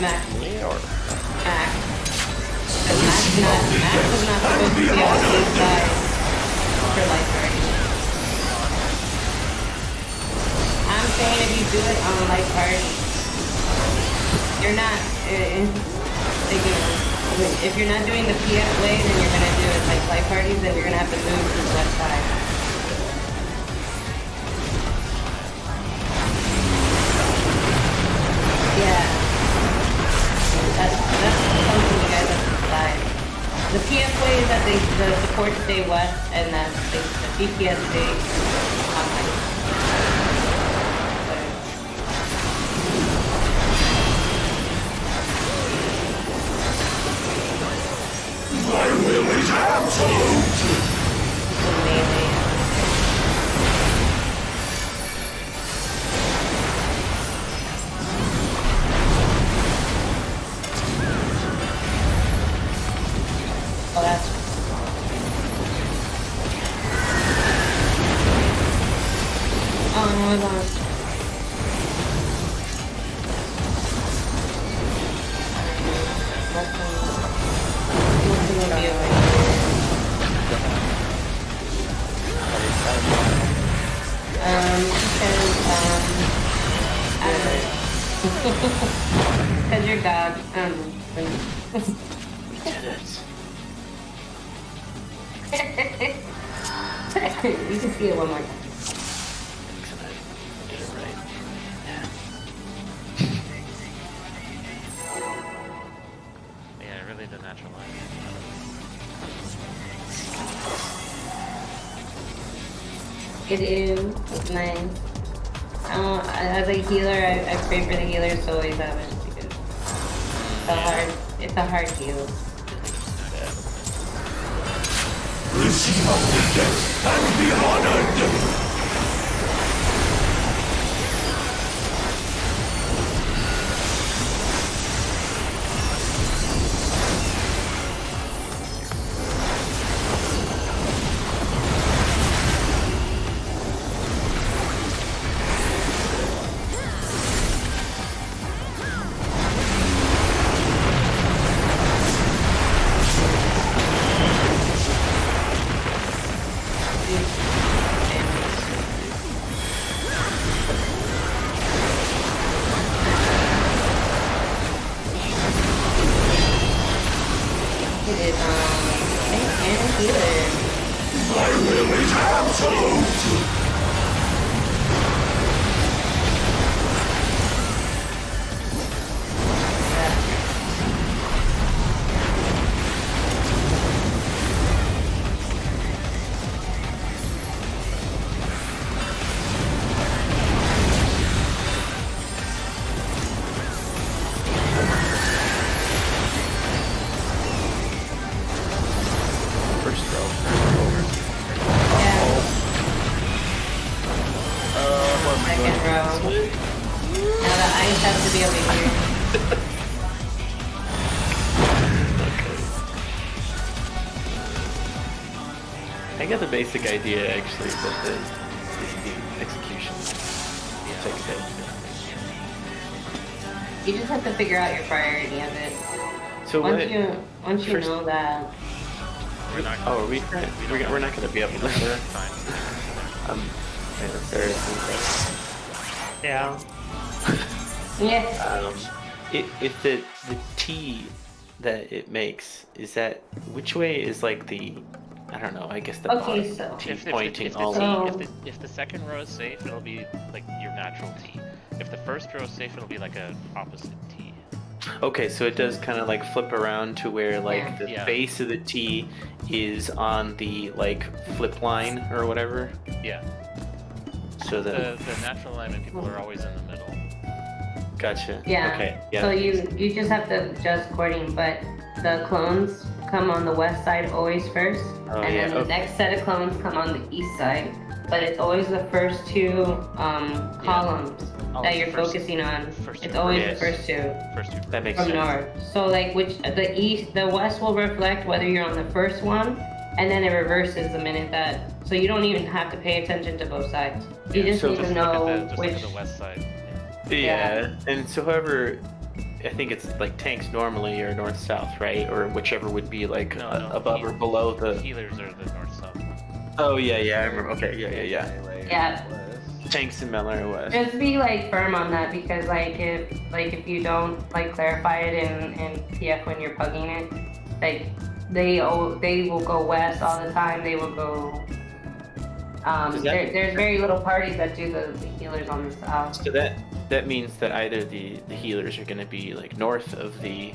Max. Me or? Max. Because Max is not supposed to be on the east side for light party. I'm saying if you do it on a light party, you're not, if you're not doing the PF way, then you're gonna do it like light parties, then you're gonna have to move to the west side. the support stay west, and then the DPS stay on right. My will is absolute! Melee. Oh, that's... Oh, no, I lost. Nothing will be alright. I don't know. Because you're God. We did it. You can see it one more time. Excellent. Did it right. Yeah. Yeah, really the natural line. It is. It's nice. As a healer, I pray for the healers to always have it because it's a hard heal. Receive obedience and be honored! It is, and a healer. My will is absolute! First throw. Yeah. What am I Second row. Now the ice has to be over here. I get the basic idea actually, but the execution takes a bit. You just have to figure out your priority of it. So Once what? you first- know that. We're not Oh, we're not gonna be able to. fine. Very impressed. Yeah. Yeah. If the T that it makes is that which way is like the I don't know, I guess the Okay, bottom so- T If the, pointing if, the all T, over. if the second row is safe, it'll be like your natural T. If the first row is safe, it'll be like a opposite T. Okay, so it does kind of like flip around to where like Yeah. the Yeah. base of the T is on the like flip line or whatever. Yeah. So then The natural alignment people are always in the middle. gotcha. Yeah. Okay. Yeah. So you just have to adjust according, but the clones come on the west side always first, Oh, and yeah, then the okay. next set of clones come on the east side. But it's always the first two columns Oh, that it's you're the first- focusing on. first It's two always rows. the first two First two. That makes from sense. north. So like the west will reflect whether you're on the first one, and then it reverses the minute that. So you don't even have to pay attention to both sides. You just so need Just to look know at the, which. look at the west side. Yeah. And so however I think it's like tanks normally or north south, right? Or whichever would be like No, above or below the Healers are the north south. Oh yeah, I remember. Okay, yeah. Yeah. Tanks in Melee West. Just be like firm on that because if you don't like clarify it in PF when you're pugging it, like they will go west all the time. They will go. Does that- There's very little parties that do the healers on the south. So that means that either the healers are going to be like north of the